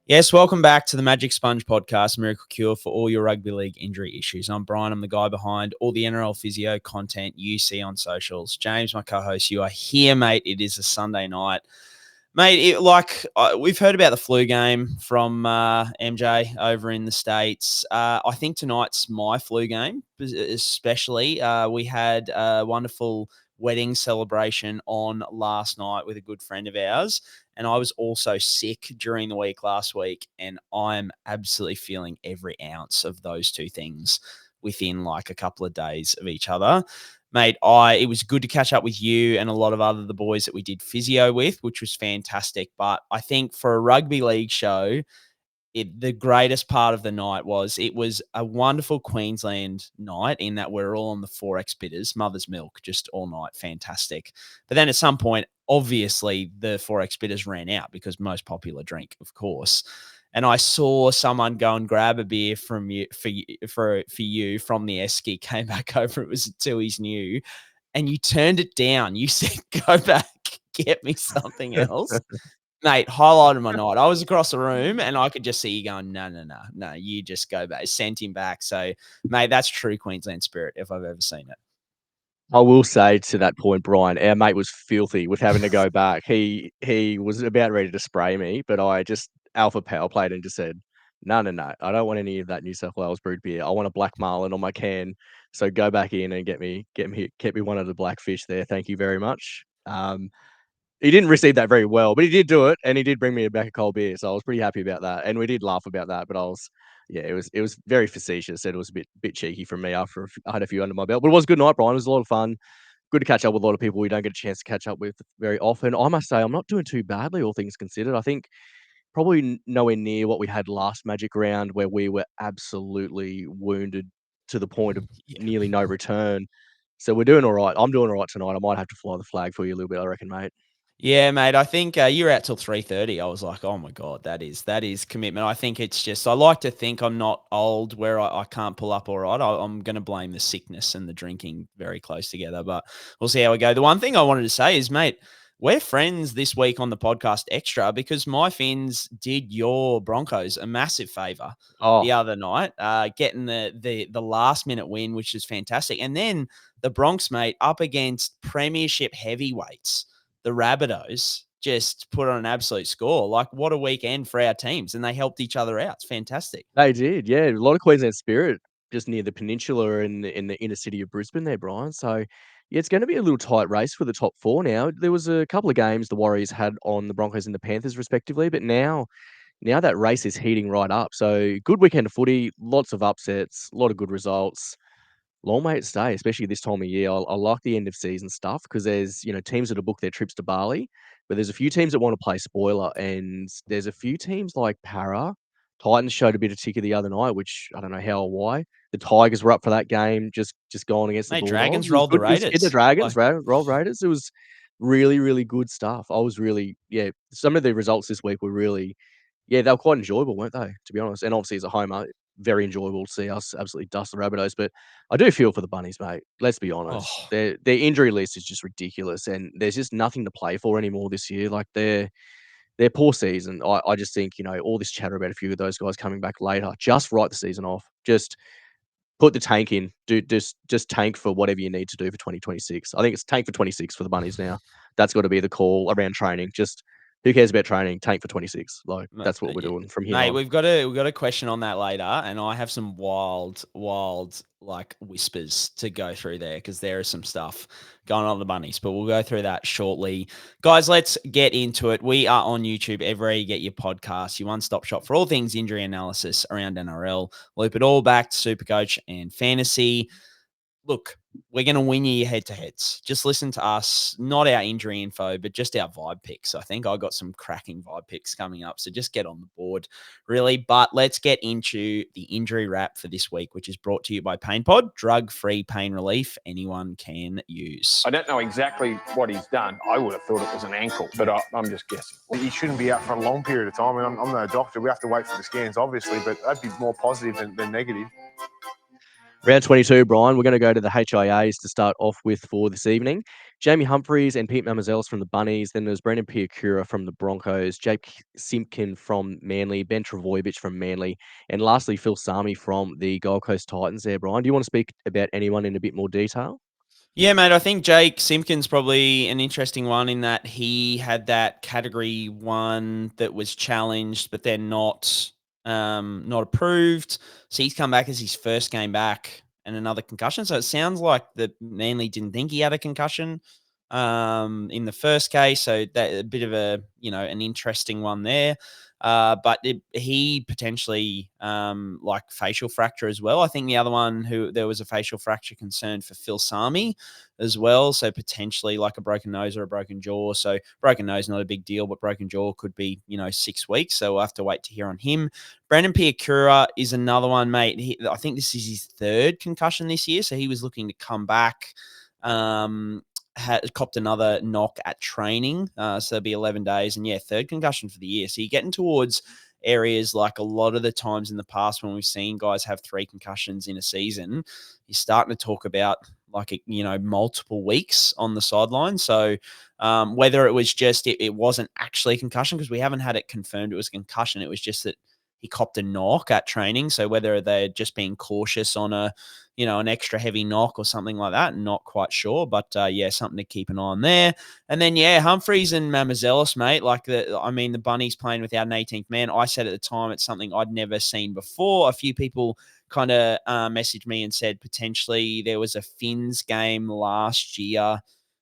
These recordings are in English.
Yes, welcome back to the Magic Sponge podcast, Miracle Cure for all your rugby league injury issues. I'm Brien. I'm the guy behind all the NRL Physio content you see on socials. James, my co-host, you are here, mate. It is a Sunday night. Mate, we've heard about the flu game from MJ over in the States. I think tonight's my flu game, especially. We had a wonderful wedding celebration on last night with a good friend of ours. And I was also sick during the week last week, and I'm absolutely feeling every ounce of those two things within like a couple of days of each other. Mate, it was good to catch up with you and a lot of the boys that we did physio with, which was fantastic. But I think for a rugby league show, the greatest part of the night was it was a wonderful Queensland night in that we're all on the 4X bitters, mother's milk, just all night, fantastic. But then at some point, obviously the 4X bitters ran out because most popular drink, of course. And I saw someone go and grab a beer from you for you from the Esky, came back over. It was Tui's new, and you turned it down. You said, "Go back, get me something else." Mate, highlight of my night. I was across the room and I could just see you going, no, you just go back. Sent him back. So, mate, that's true Queensland spirit if I've ever seen it. I will say to that point, Brian, our mate was filthy with having to go back. He was about ready to spray me, but I just alpha power played and just said, no. I don't want any of that New South Wales brewed beer. I want a black marlin on my can. So go back in and get me one of the blackfish there. Thank you very much. He didn't receive that very well, but he did do it, and he did bring me back a cold beer, so I was pretty happy about that. And we did laugh about that, but it was very facetious, and it was a bit cheeky from me after I had a few under my belt. But it was a good night, Brian. It was a lot of fun. Good to catch up with a lot of people we don't get a chance to catch up with very often. I must say, I'm not doing too badly, all things considered. I think probably nowhere near what we had last Magic Round, where we were absolutely wounded to the point of nearly no return. So we're doing all right. I'm doing all right tonight. I might have to fly the flag for you a little bit, I reckon, mate. Yeah, mate. I think you were out till 3:30. I was like, oh my God, that is commitment. I think it's just, I like to think I'm not old where I can't pull up all right. I'm going to blame the sickness and the drinking very close together, but we'll see how we go. The one thing I wanted to say is, mate, we're friends this week on the podcast extra because my Finns did your Broncos a massive favor the other night, getting the last minute win, which is fantastic. And then the Bronx, mate, up against premiership heavyweights, the Rabbitohs, just put on an absolute score. Like, what a weekend for our teams, and they helped each other out. It's fantastic. They did, yeah. A lot of Queensland spirit just near the peninsula and in the inner city of Brisbane there, Brian. So, yeah, it's going to be a little tight race for the top four now. There was a couple of games the Warriors had on the Broncos and the Panthers, respectively, but now that race is heating right up. So, good weekend of footy, lots of upsets, a lot of good results. Long may it stay, especially this time of year. I like the end of season stuff because there's, teams that have booked their trips to Bali, but there's a few teams that want to play spoiler, and there's a few teams like Para. Titans showed a bit of ticker the other night, which I don't know how or why. The Tigers were up for that game, just going against the Mate, Bulldogs. Dragons It was rolled the good. It was the Raiders. Dragons, rolled Raiders. It was really, really good stuff. I was really, some of the results this week were really, they were quite enjoyable, weren't they, to be honest? And obviously as a homer, very enjoyable to see us absolutely dust the Rabbitohs. But I do feel for the Bunnies, mate. Let's be honest. Oh, Their injury list is just ridiculous, and there's just nothing to play for anymore this year. Like their poor season. I just think, all this chatter about a few of those guys coming back later, just write the season off. Just put the tank in. Just tank for whatever you need to do for 2026. I think it's tank for 26 for the Bunnies now. That's got to be the call around training. Just who cares about training? Tank for 26. Like that's what we're doing from here mate, on. we've got a question on that later, and I have some wild like whispers to go through there because there is some stuff going on at the Bunnies, but we'll go through that shortly. Guys, let's get into it. We are on YouTube everywhere you get your podcasts, your one-stop shop for all things injury analysis around NRL. Loop it all back to Supercoach and Fantasy. Look, we're going to win you your head-to-heads. Just listen to us, not our injury info, but just our vibe picks. I think I got some cracking vibe picks coming up, so just get on the board, really. But let's get into the injury wrap for this week, which is brought to you by Pain Pod, drug-free pain relief anyone can use. I don't know exactly what he's done. I would have thought it was an ankle, but I'm just guessing. He shouldn't be out for a long period of time. I mean, I'm no doctor. We have to wait for the scans, obviously, but that'd be more positive than negative. Round 22, Brian. We're going to go to the HIAs to start off with for this evening. Jamie Humphreys and Pete Mamouzelos from the Bunnies. Then there's Brendan Piakura from the Broncos, Jake Simpkin from Manly, Ben Trbojevic from Manly, and lastly, Phil Sami from the Gold Coast Titans there, Brian. Do you want to speak about anyone in a bit more detail? Yeah, mate, I think Jake Simpkin's probably an interesting one in that he had that category 1 that was challenged, but then not approved. So he's come back as his first game back and another concussion. So it sounds like the Manly didn't think he had a concussion in the first case. So that a bit of an interesting one there. But he potentially like facial fracture as well. I think the other one who there was a facial fracture concern for Phil Sami as well. So potentially like a broken nose or a broken jaw. So broken nose, not a big deal, but broken jaw could be, 6 weeks. So we'll have to wait to hear on him. Brandon Piakura is another one, mate. I think this is his 3rd concussion this year. So he was looking to come back. Had copped another knock at training. So it'll be 11 days. And 3rd concussion for the year. So you're getting towards areas like a lot of the times in the past when we've seen guys have 3 concussions in a season, you're starting to talk about like, multiple weeks on the sideline. So whether it was just, it wasn't actually a concussion because we haven't had it confirmed it was a concussion. It was just that he copped a knock at training. So whether they're just being cautious on an extra heavy knock or something like that, not quite sure. But something to keep an eye on there. And then, Humphreys and Mamouzelos, mate. The Bunnies playing without an 18th man. I said at the time it's something I'd never seen before. A few people kind of messaged me and said potentially there was a Finns game last year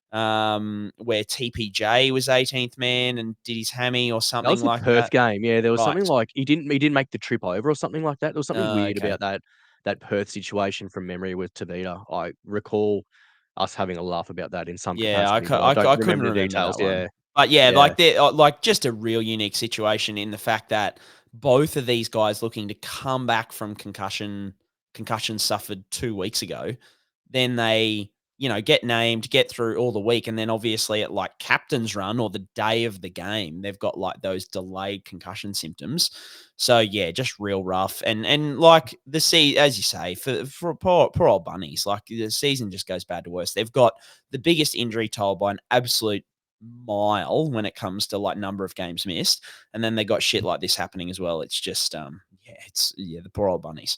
where TPJ was 18th man and did his hammy or something That was the like Perth that. game. Yeah, there was Right. something like he didn't make the trip over or something like that. There was something weird Okay. about that Perth situation from memory with Tavita. I recall us having a laugh about that in some Yeah, capacity, but I don't I couldn't remember the remember details. that Yeah, one. But yeah. like just a real unique situation in the fact that both of these guys looking to come back from concussion suffered 2 weeks ago, then they, get named, get through all the week, and then obviously at like captain's run or the day of the game, they've got like those delayed concussion symptoms. So just real rough. And like as you say, for poor old bunnies, like the season just goes bad to worse. They've got the biggest injury toll by an absolute mile when it comes to like number of games missed, and then they got shit like this happening as well. It's just the poor old bunnies.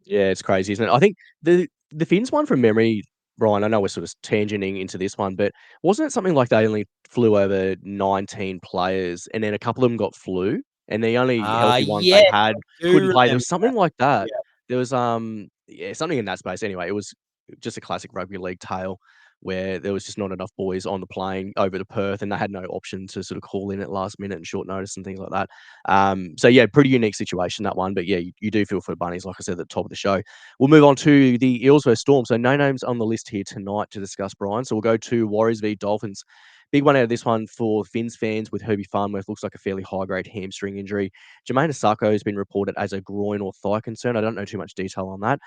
Yeah, it's crazy, isn't it? I think the Finns one from memory, Brian, I know we're sort of tangenting into this one, but wasn't it something like they only flew over 19 players and then a couple of them got flu and the only healthy ones Yeah, they I had couldn't do play? There remember was something that. like that. Yeah. There was something in that space anyway. It was just a classic rugby league tale where there was just not enough boys on the plane over to Perth and they had no option to sort of call in at last minute and short notice and things like that. So pretty unique situation, that one. But you do feel for the Bunnies, like I said at the top of the show. We'll move on to the Eels vs Storm. So no names on the list here tonight to discuss, Brian. So we'll go to Warriors v Dolphins. Big one out of this one for Finns fans with Herbie Farnworth. Looks like a fairly high-grade hamstring injury. Jamayne Isaako has been reported as a groin or thigh concern. I don't know too much detail on that.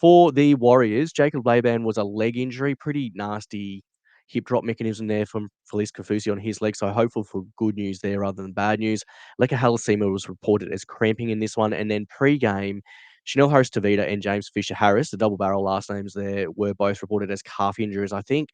For the Warriors, Jacob Laban was a leg injury, pretty nasty hip drop mechanism there from Felice Kafusi on his leg. So hopeful for good news there rather than bad news. Leka Halasima was reported as cramping in this one. And then pre-game, Chanel Harris Tavita and James Fisher Harris, the double barrel last names there, were both reported as calf injuries. I think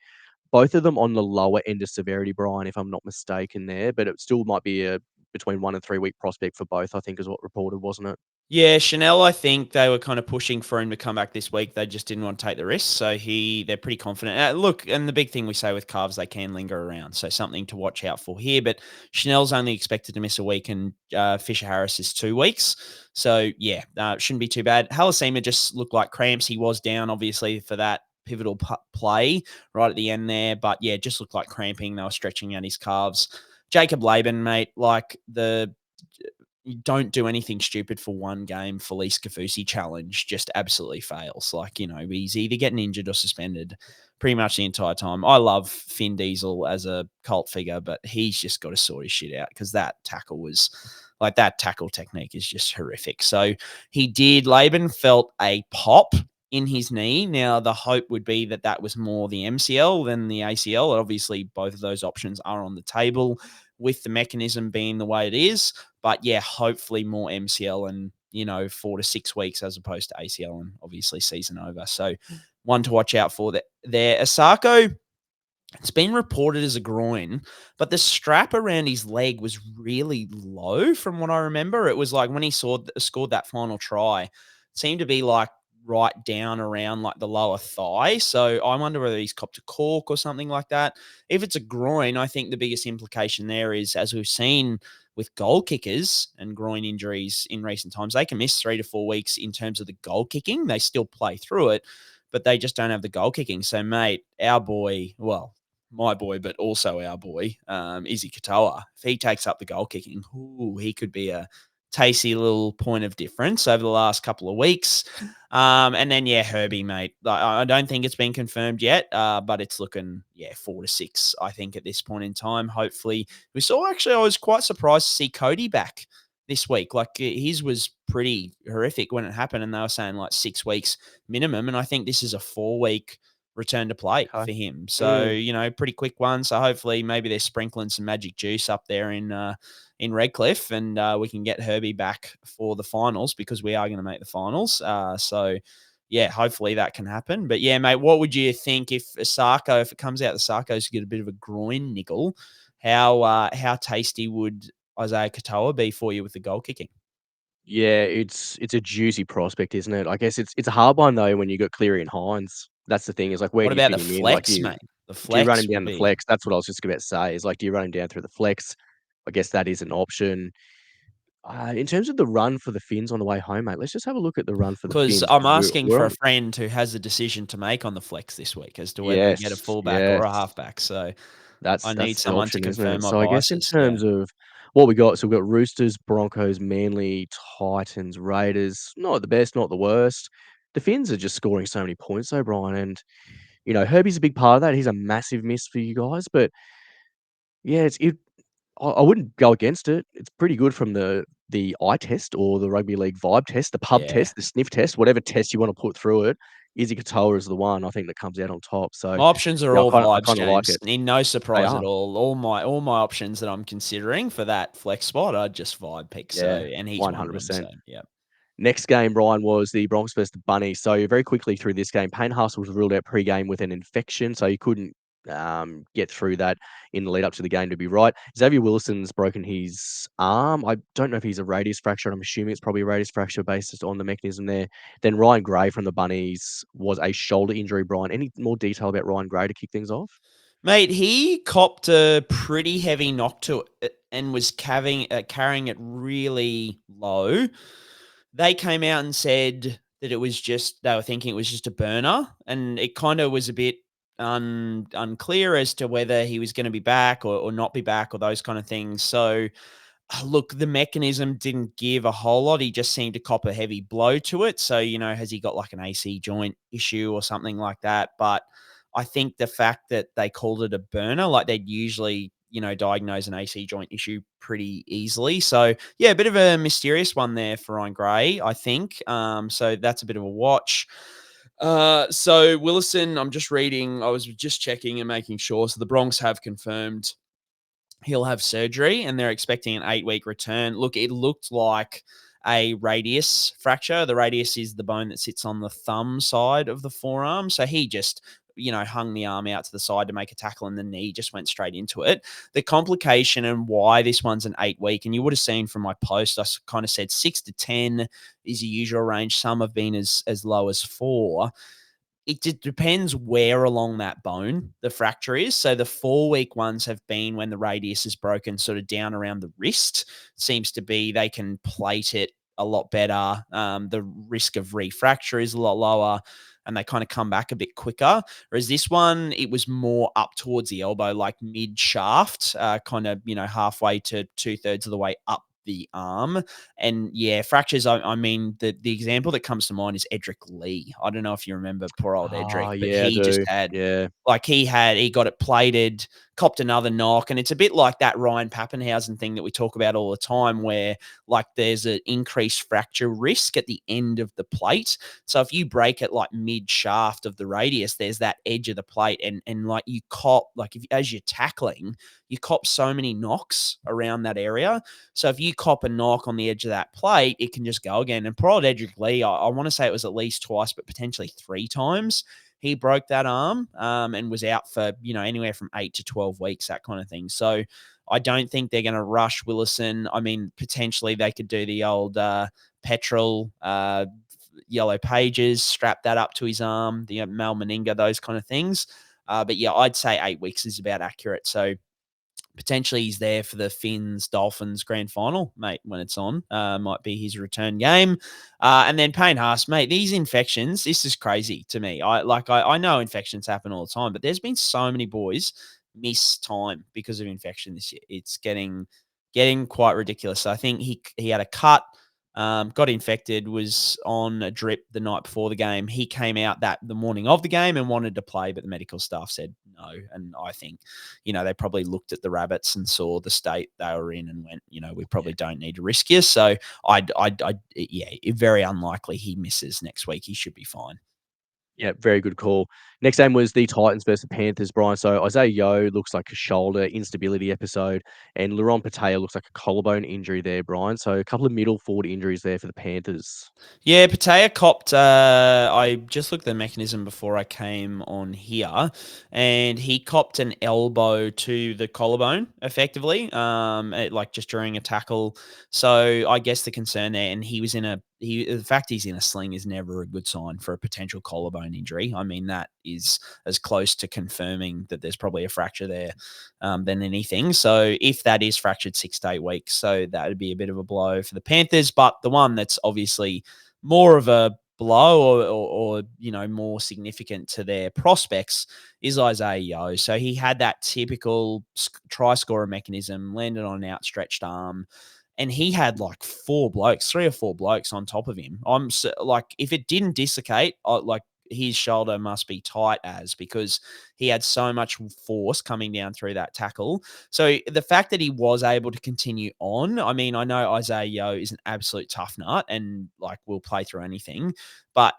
both of them on the lower end of severity, Brian, if I'm not mistaken there. But it still might be a between 1 and 3 week prospect for both, I think is what reported, wasn't it? Yeah, Chanel, I think they were kind of pushing for him to come back this week. They just didn't want to take the risk. So they're pretty confident. Look, and the big thing we say with calves, they can linger around. So something to watch out for here. But Chanel's only expected to miss a week and Fisher Harris is 2 weeks. So shouldn't be too bad. Halasima just looked like cramps. He was down, obviously, for that pivotal play right at the end there. But just looked like cramping. They were stretching out his calves. Jacob Laban, mate, you don't do anything stupid for one game. Felice Kafusi challenge just absolutely fails. He's either getting injured or suspended pretty much the entire time. I love Finn Diesel as a cult figure, but he's just got to sort his shit out because that tackle technique is just horrific. So Laban felt a pop in his knee. Now, the hope would be that was more the MCL than the ACL. And obviously, both of those options are on the table with the mechanism being the way it is. But hopefully more MCL and 4 to 6 weeks as opposed to ACL and obviously season over. So one to watch out for there. Isaako, it's been reported as a groin, but the strap around his leg was really low from what I remember. It was like when he scored that final try, it seemed to be like right down around like the lower thigh. So I wonder whether he's copped a cork or something like that. If it's a groin, I think the biggest implication there is, as we've seen with goal kickers and groin injuries in recent times, they can miss 3 to 4 weeks in terms of the goal kicking. They still play through it, but they just don't have the goal kicking. So, mate, our boy, well, my boy, but also our boy, Isaah To'a, if he takes up the goal kicking, he could be a tasty little point of difference over the last couple of weeks. And then, Herbie, mate. I don't think it's been confirmed yet, but it's looking, 4 to 6, I think, at this point in time. Hopefully, I was quite surprised to see Cody back this week. Like, his was pretty horrific when it happened, and they were saying like 6 weeks minimum. And I think this is a 4-week return to play for him. So, pretty quick one. So hopefully maybe they're sprinkling some magic juice up there in Redcliffe, and we can get Herbie back for the finals, because we are going to make the finals. Hopefully that can happen. But mate, what would you think if it comes out, Isaako's get a bit of a groin niggle, how tasty would Isaah To'a be for you with the goal kicking? Yeah, it's a juicy prospect, isn't it? I guess it's a hard one though when you got Cleary and Hines. That's the thing, is like, where What do you about fit the him in? Like, flex, mate? The do you run flex him down would the be, flex? That's what I was just about to say. Is like, do you run him down through the flex? I guess that is an option. In terms of the run for the Finns on the way home, mate, let's just have a look at the run for the because Finns, I'm 'cause asking we're for a on. friend who has a decision to make on the flex this week as to whether to get a Yes, fullback or yes. a halfback. So I need That's the someone to option, isn't confirm it? my So I guess in biases. Yeah. terms of what we got, so we've got Roosters, Broncos, Manly, Titans, Raiders. Not the best, not the worst. The Finns are just scoring so many points though, Brian, and Herbie's a big part of that. He's a massive miss for you guys, but yeah, I wouldn't go against it. It's pretty good from the eye test, or the rugby league vibe test, the pub Yeah. test, the sniff test, whatever test you want to put through it. Isaah To'a is the one I think that comes out on top. So My options are yeah, all I vibes, kind of like James. it. In no They surprise at are. all. All my options that I'm considering for that flex spot are just vibe picks. So, Yeah, and he's one of them. 100%. So, yeah. Next game, Brian, was the Broncos versus the Bunnies. So very quickly through this game, Payne Haas was ruled out pre-game with an infection, so he couldn't get through that in the lead up to the game, to be right. Xavier Willison's broken his arm. I don't know if he's a radius fracture. I'm assuming it's probably a radius fracture based on the mechanism there. Then Ryan Gray from the Bunnies was a shoulder injury, Brian. Any more detail about Ryan Gray to kick things off? Mate, he copped a pretty heavy knock to it and was carrying it really low. They came out and said that they were thinking it was just a burner, and it kind of was a bit unclear as to whether he was going to be back or not be back, or those kind of things. So, look, the mechanism didn't give a whole lot. He just seemed to cop a heavy blow to it. So, has he got like an AC joint issue or something like that? But I think the fact that they called it a burner, like they'd usually, diagnose an AC joint issue pretty easily. So, yeah, a bit of a mysterious one there for Ryan Gray, I think. So that's a bit of a watch. So Willison, I'm just reading, I was just checking and making sure. So the Broncos have confirmed he'll have surgery, and they're expecting an 8-week return. Look, it looked like a radius fracture. The radius is the bone that sits on the thumb side of the forearm. So he just, hung the arm out to the side to make a tackle, and the knee just went straight into it. The complication and why this one's an 8-week, and you would have seen from my post, I kind of said 6 to 10 is the usual range. Some have been as low as 4. It depends where along that bone the fracture is. So the 4-week ones have been when the radius is broken, sort of down around the wrist. Seems to be they can plate it a lot better. The risk of refracture is a lot lower, and they kind of come back a bit quicker. Whereas this one, it was more up towards the elbow, like mid shaft, kind of, halfway to 2/3 of the way up the arm. And yeah, fractures, I mean, the example that comes to mind is Edric Lee. I don't know if you remember poor old Edric, Oh, but yeah, I he just do. had, Yeah. like he got it plated, copped another knock. And it's a bit like that Ryan Pappenhausen thing that we talk about all the time, where like there's an increased fracture risk at the end of the plate. So if you break it like mid shaft of the radius, there's that edge of the plate, and like you cop, like if as you're tackling, you cop so many knocks around that area. So if you cop a knock on the edge of that plate, it can just go again. And poor old Edric Lee, I want to say it was at least twice, but potentially 3 times. He broke that arm and was out for, anywhere from 8 to 12 weeks, that kind of thing. So I don't think they're going to rush Willison. I mean, potentially they could do the old petrol yellow pages, strap that up to his arm, the Mal Meninga, those kind of things. But yeah, I'd say 8 weeks is about accurate. So potentially he's there for the Dolphins grand final, mate, when it's on. Might be his return game. And then Payne Haas, mate, these infections, this is crazy to me. I know infections happen all the time, but there's been so many boys miss time because of infection this year. It's getting quite ridiculous. So I think he had a cut, got infected, was on a drip the night before the game. He came out the morning of the game and wanted to play, but the medical staff said no. And I think, they probably looked at the Rabbits and saw the state they were in and went, we probably don't need to risk you. So very unlikely he misses next week. He should be fine. Yeah, very good call. Next game was the Titans versus the Panthers, Brian. So Isaah Yeo looks like a shoulder instability episode, and Luron Patea looks like a collarbone injury there, Brian. So a couple of middle forward injuries there for the Panthers. Yeah, Patea copped. I just looked at the mechanism before I came on here, and he copped an elbow to the collarbone, effectively, just during a tackle. So I guess the concern there, and the fact he's in a sling is never a good sign for a potential collarbone injury. I mean, that is as close to confirming that there's probably a fracture there than anything. So if that is fractured 6 to 8 weeks, so that would be a bit of a blow for the Panthers. But the one that's obviously more of a blow or more significant to their prospects is Isaah Yeo. So he had that typical try scorer mechanism, landed on an outstretched arm, and he had like 3 or 4 blokes on top of him. I'm so, like, if it didn't dislocate, his shoulder must be tight because he had so much force coming down through that tackle. So the fact that he was able to continue on, I mean, I know Isaah Yeo is an absolute tough nut and will play through anything, but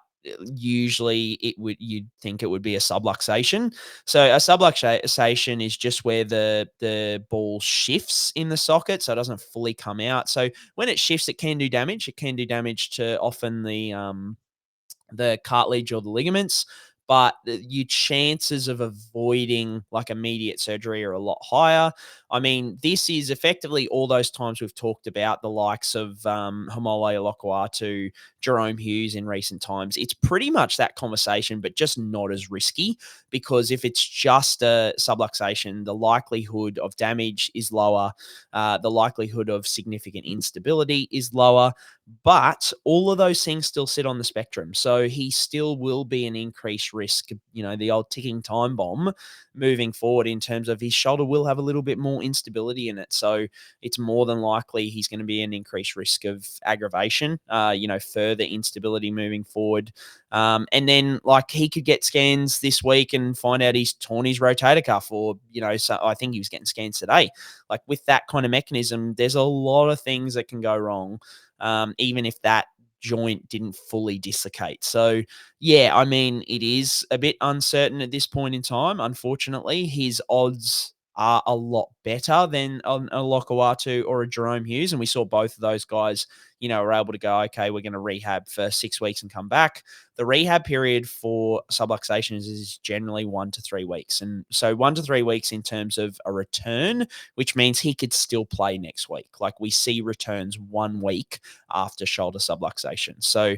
usually you'd think it would be a subluxation. So a subluxation is just where the ball shifts in the socket, so it doesn't fully come out. So when it shifts, it can do damage. It can do damage to often the cartilage or the ligaments, but your chances of avoiding immediate surgery are a lot higher. I mean, this is effectively all those times we've talked about the likes of Haumole Olokoatu, Jarome Hughes in recent times. It's pretty much that conversation, but just not as risky, because if it's just a subluxation, the likelihood of damage is lower. The likelihood of significant instability is lower. But all of those things still sit on the spectrum. So he still will be an increased risk, the old ticking time bomb moving forward, in terms of his shoulder will have a little bit more instability in it. So it's more than likely he's going to be an increased risk of aggravation, further instability moving forward. And then he could get scans this week and find out he's torn his rotator cuff, or, so I think he was getting scans today. With that kind of mechanism, there's a lot of things that can go wrong. Even if that joint didn't fully dislocate. So, yeah, I mean, it is a bit uncertain at this point in time. Unfortunately, his odds are a lot better than a Olokoatu or a Jarome Hughes. And we saw both of those guys, were able to go, okay, we're going to rehab for 6 weeks and come back. The rehab period for subluxations is generally 1 to 3 weeks. And so 1 to 3 weeks in terms of a return, which means he could still play next week. We see returns 1 week after shoulder subluxation. So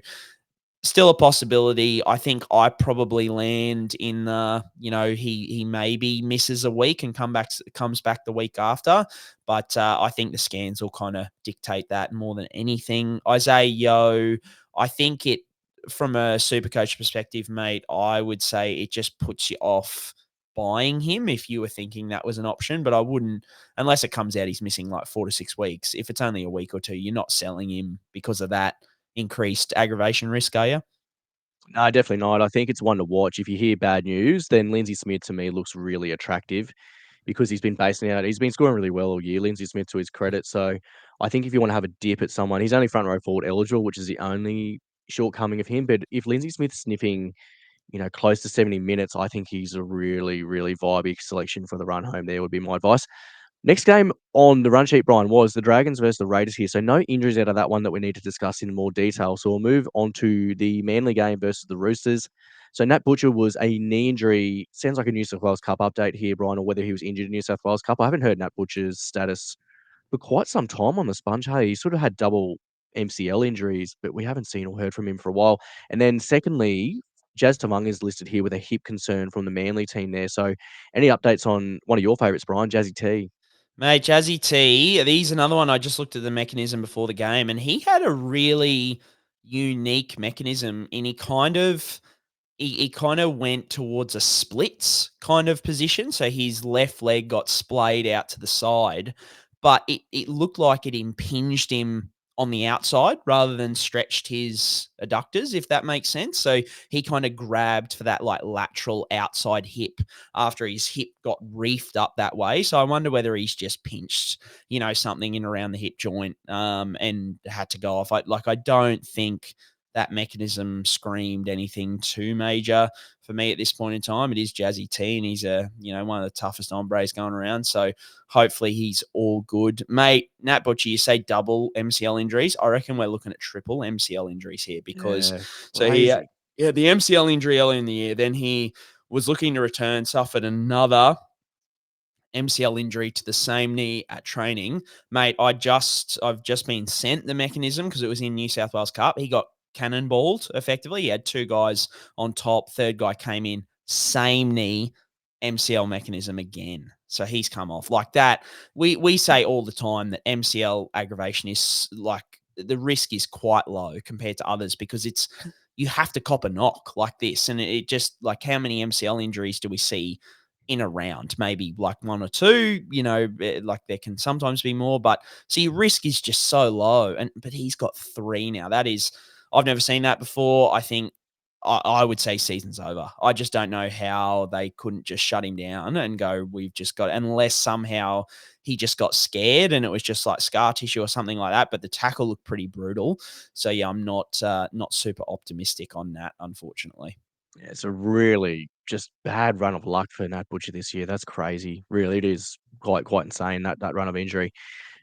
still a possibility. I think I probably land in the, he maybe misses a week and comes back the week after. But I think the scans will kind of dictate that more than anything. Isaah Yeo, I think from a SuperCoach perspective, mate, I would say it just puts you off buying him if you were thinking that was an option. But I wouldn't, unless it comes out he's missing 4 to 6 weeks. If it's only a week or two, you're not selling him because of that increased aggravation risk, are you? No, definitely not. I think it's one to watch. If you hear bad news, then Lindsay Smith to me looks really attractive. because he's been basing out. He's been scoring really well all year, Lindsay Smith, to his credit. So I think if you want to have a dip at someone, he's only front row forward eligible, which is the only shortcoming of him. But if Lindsay Smith's sniffing, close to 70 minutes, I think he's a really, really vibey selection for the run home there, would be my advice. Next game on the run sheet, Brian, was the Dragons versus the Raiders here. So no injuries out of that one that we need to discuss in more detail. So we'll move on to the Manly game versus the Roosters. So Nat Butcher was a knee injury. Sounds like a New South Wales Cup update here, Brian, or whether he was injured in New South Wales Cup. I haven't heard Nat Butcher's status for quite some time on the sponge. Hey, he sort of had double MCL injuries, but we haven't seen or heard from him for a while. And then secondly, Jazz Tamunga is listed here with a hip concern from the Manly team there. So any updates on one of your favourites, Brian, Jazzy T? Mate, Jazzy T, he's another one. I just looked at the mechanism before the game, and he had a really unique mechanism, and he kind of went towards a splits kind of position. So his left leg got splayed out to the side, but it looked like it impinged him on the outside rather than stretched his adductors, if that makes sense. So he kind of grabbed for that like lateral outside hip after his hip got reefed up that way. So I wonder whether he's just pinched, something in around the hip joint and had to go off. I don't think that mechanism screamed anything too major for me at this point in time. It is Jazzy T, and he's one of the toughest hombres going around. So hopefully he's all good. Mate, Nat Butcher, you say double MCL injuries. I reckon we're looking at triple MCL injuries here because the MCL injury early in the year, then he was looking to return, suffered another MCL injury to the same knee at training. Mate, I've just been sent the mechanism because it was in New South Wales Cup. He got cannonballed effectively. He had two guys on top. Third guy came in, same knee, MCL mechanism again. So he's come off like that. We say all the time that MCL aggravation is like the risk is quite low compared to others because you have to cop a knock like this. And it just like how many MCL injuries do we see in a round? Maybe like one or two, like there can sometimes be more, but see, risk is just so low. But he's got three now. That is, I've never seen that before. I think I would say season's over. I just don't know how they couldn't just shut him down and go, we've just got, unless somehow he just got scared and it was just like scar tissue or something like that. But the tackle looked pretty brutal. So yeah, I'm not super optimistic on that, unfortunately. Yeah, it's a really just bad run of luck for Nat Butcher this year. That's crazy. Really, it is quite insane, that run of injury.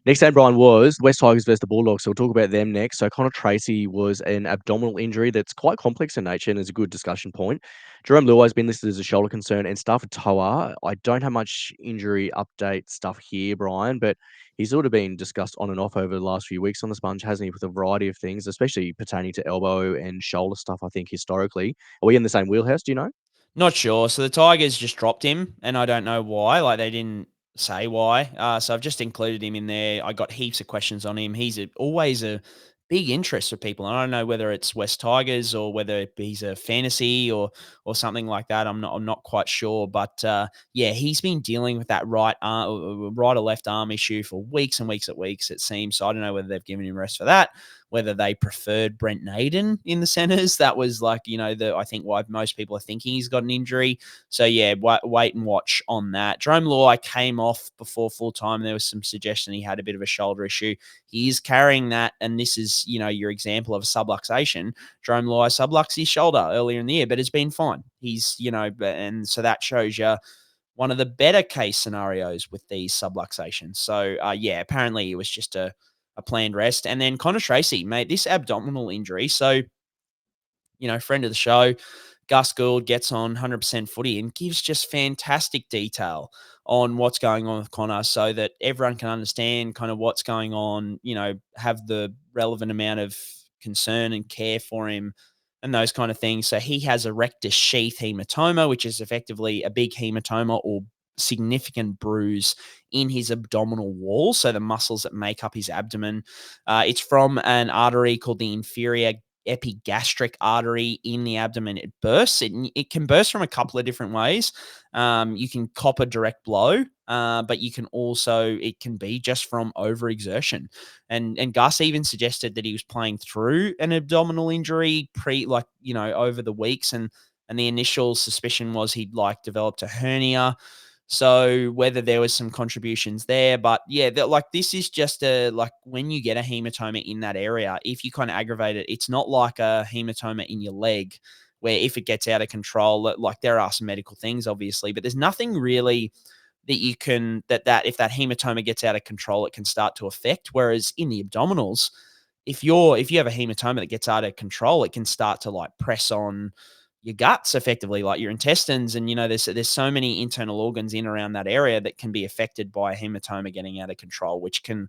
Next game, Brian, was West Tigers versus the Bulldogs. So we'll talk about them next. So Connor Tracy was an abdominal injury that's quite complex in nature and is a good discussion point. Jarome Luai has been listed as a shoulder concern, and Starford To'a, I don't have much injury update stuff here, Brian, but he's sort of been discussed on and off over the last few weeks on the sponge, hasn't he, with a variety of things, especially pertaining to elbow and shoulder stuff, I think, historically. Are we in the same wheelhouse, do you know? Not sure. So the Tigers just dropped him, and I don't know why. Like they didn't say why. So I've just included him in there. I got heaps of questions on him. He's always a big interest for people. And I don't know whether it's West Tigers or whether he's a fantasy or something like that. I'm not quite sure. But yeah, he's been dealing with that right or left arm issue for weeks and weeks and weeks, it seems. So I don't know whether they've given him rest for that, whether they preferred Brent Naden in the centers. That was like, I think why most people are thinking he's got an injury. So yeah, wait and watch on that. Jarome Luai came off before full time. There was some suggestion he had a bit of a shoulder issue. He is carrying that, and this is, your example of a subluxation. Jarome Luai subluxed his shoulder earlier in the year, but it's been fine. He's, and so that shows you one of the better case scenarios with these subluxations. So yeah, apparently it was just a planned rest. And then Connor Tracy, mate, this abdominal injury. So, friend of the show, Gus Gould gets on 100% footy and gives just fantastic detail on what's going on with Connor so that everyone can understand kind of what's going on, have the relevant amount of concern and care for him and those kind of things. So he has a rectus sheath hematoma, which is effectively a big hematoma or significant bruise in his abdominal wall, so the muscles that make up his abdomen. It's from an artery called the inferior epigastric artery in the abdomen. It bursts. It can burst from a couple of different ways. You can cop a direct blow, but you can also, it can be just from overexertion. And Gus even suggested that he was playing through an abdominal injury over the weeks, and the initial suspicion was he'd developed a hernia. So whether there was some contributions there, but yeah, this is just when you get a hematoma in that area, if you kind of aggravate it, it's not like a hematoma in your leg where if it gets out of control, like there are some medical things obviously, but there's nothing really that you can, that if that hematoma gets out of control, it can start to affect. Whereas in the abdominals, if you have a hematoma that gets out of control, it can start to like press on your guts effectively, like your intestines. And, there's so many internal organs in around that area that can be affected by a hematoma getting out of control, which can,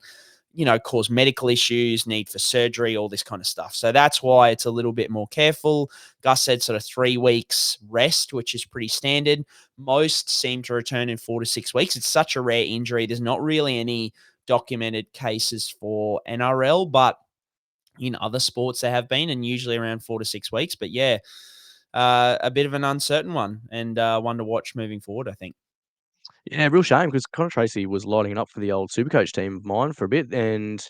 cause medical issues, need for surgery, all this kind of stuff. So that's why it's a little bit more careful. Gus said sort of 3 weeks rest, which is pretty standard. Most seem to return in 4 to 6 weeks. It's such a rare injury. There's not really any documented cases for NRL, but in other sports there have been, and usually around 4 to 6 weeks. But yeah, a bit of an uncertain one, and one to watch moving forward, I think. Yeah, real shame because Connor Tracy was lighting it up for the old Supercoach team of mine for a bit, and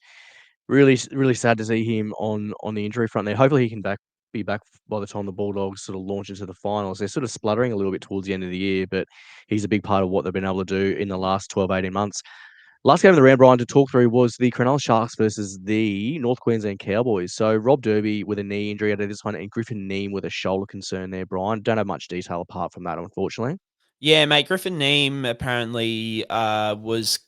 really sad to see him on the injury front there. Hopefully he can be back by the time the Bulldogs sort of launch into the finals. They're sort of spluttering a little bit towards the end of the year, but he's a big part of what they've been able to do in the last 12, 18 months. Last game of the round, Brian, to talk through was the Cronulla Sharks versus the North Queensland Cowboys. So Rob Derby with a knee injury out of this one, and Griffin Neame with a shoulder concern there, Brian. Don't have much detail apart from that, unfortunately. Yeah, mate. Griffin Neame apparently was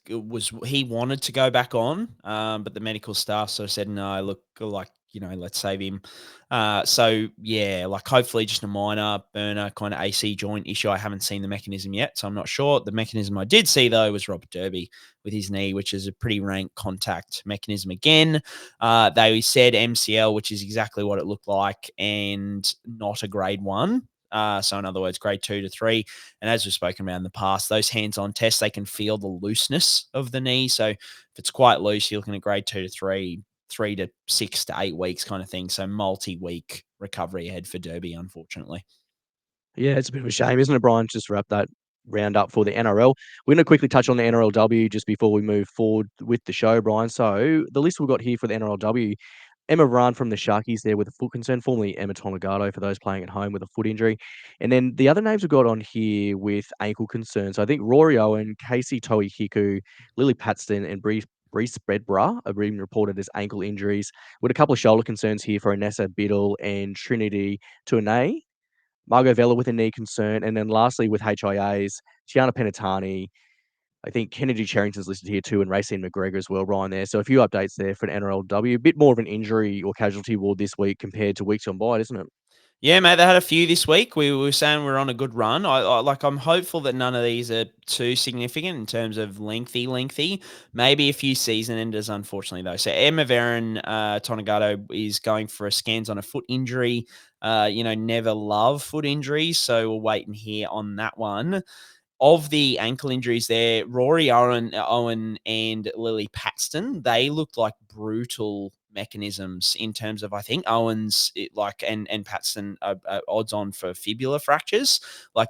he wanted to go back on, but the medical staff sort of said no. Look, let's save him. So yeah, hopefully just a minor burner kind of AC joint issue. I haven't seen the mechanism yet, so I'm not sure. The mechanism I did see though was Robert Derby with his knee, which is a pretty rank contact mechanism again. They said MCL, which is exactly what it looked like, and not a grade 1. So in other words, grade 2 to 3. And as we've spoken about in the past, those hands-on tests, they can feel the looseness of the knee. So if it's quite loose, you're looking at grade 2 to 3, 3 to 6 to 8 weeks kind of thing. So multi-week recovery ahead for Derby, unfortunately. Yeah, it's a bit of a shame, isn't it, Brian? Just to wrap that round up for the NRL. We're going to quickly touch on the NRLW just before we move forward with the show, Brian. So the list we've got here for the NRLW, Emma Run from the Sharkies there with a foot concern, formerly Emma Tonegado for those playing at home with a foot injury. And then the other names we've got on here with ankle concerns. So I think Rory Owen, Casey To'ihiku, Lily Paxton, and Breeze Spreadbra are being reported as ankle injuries, with a couple of shoulder concerns here for Anessa Biddle and Trinity Tuanei. Margot Vella with a knee concern. And then lastly, with HIAs, Tiana Penatani. I think Kennedy Charrington's listed here too, and Racine McGregor as well, Ryan, there. So a few updates there for an NRLW. A bit more of an injury or casualty ward this week compared to weeks on by, isn't it? Yeah, mate, they had a few this week. We were saying we're on a good run. I'm hopeful that none of these are too significant in terms of lengthy. Maybe a few season enders, unfortunately, though. So Emma Veron Tonegado is going for scans on a foot injury. Never love foot injuries, so we'll wait and hear on that one. Of the ankle injuries there, Rory Owen and Lily Paxton, they looked like brutal mechanisms in terms of, I think Owens and Paxton are odds on for fibula fractures.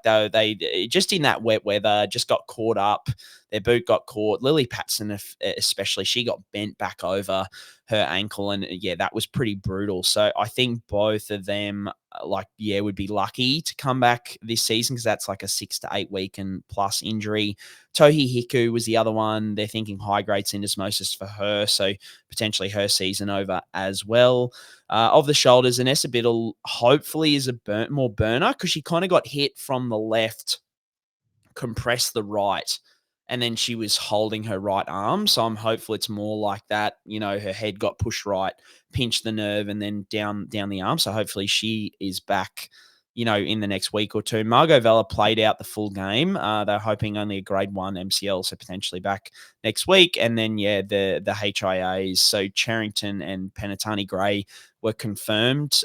They just in that wet weather just got caught up. Their boot got caught. Lily Paxton especially, she got bent back over her ankle, and yeah, that was pretty brutal. So I think both of them would be lucky to come back this season because that's like a 6 to 8 week and plus injury. To'ihiku was the other one. They're thinking high-grade syndesmosis for her, so potentially her season over as well. Of the shoulders, Anessa Biddle hopefully is more burner because she kind of got hit from the left, compressed the right, and then she was holding her right arm. So I'm hopeful it's more like that. Her head got pushed right, pinched the nerve, and then down the arm. So hopefully she is back, in the next week or two. Margot Vella played out the full game. They're hoping only a grade 1 MCL, so potentially back next week. And then, the HIAs. So Charrington and Penatani Gray were confirmed,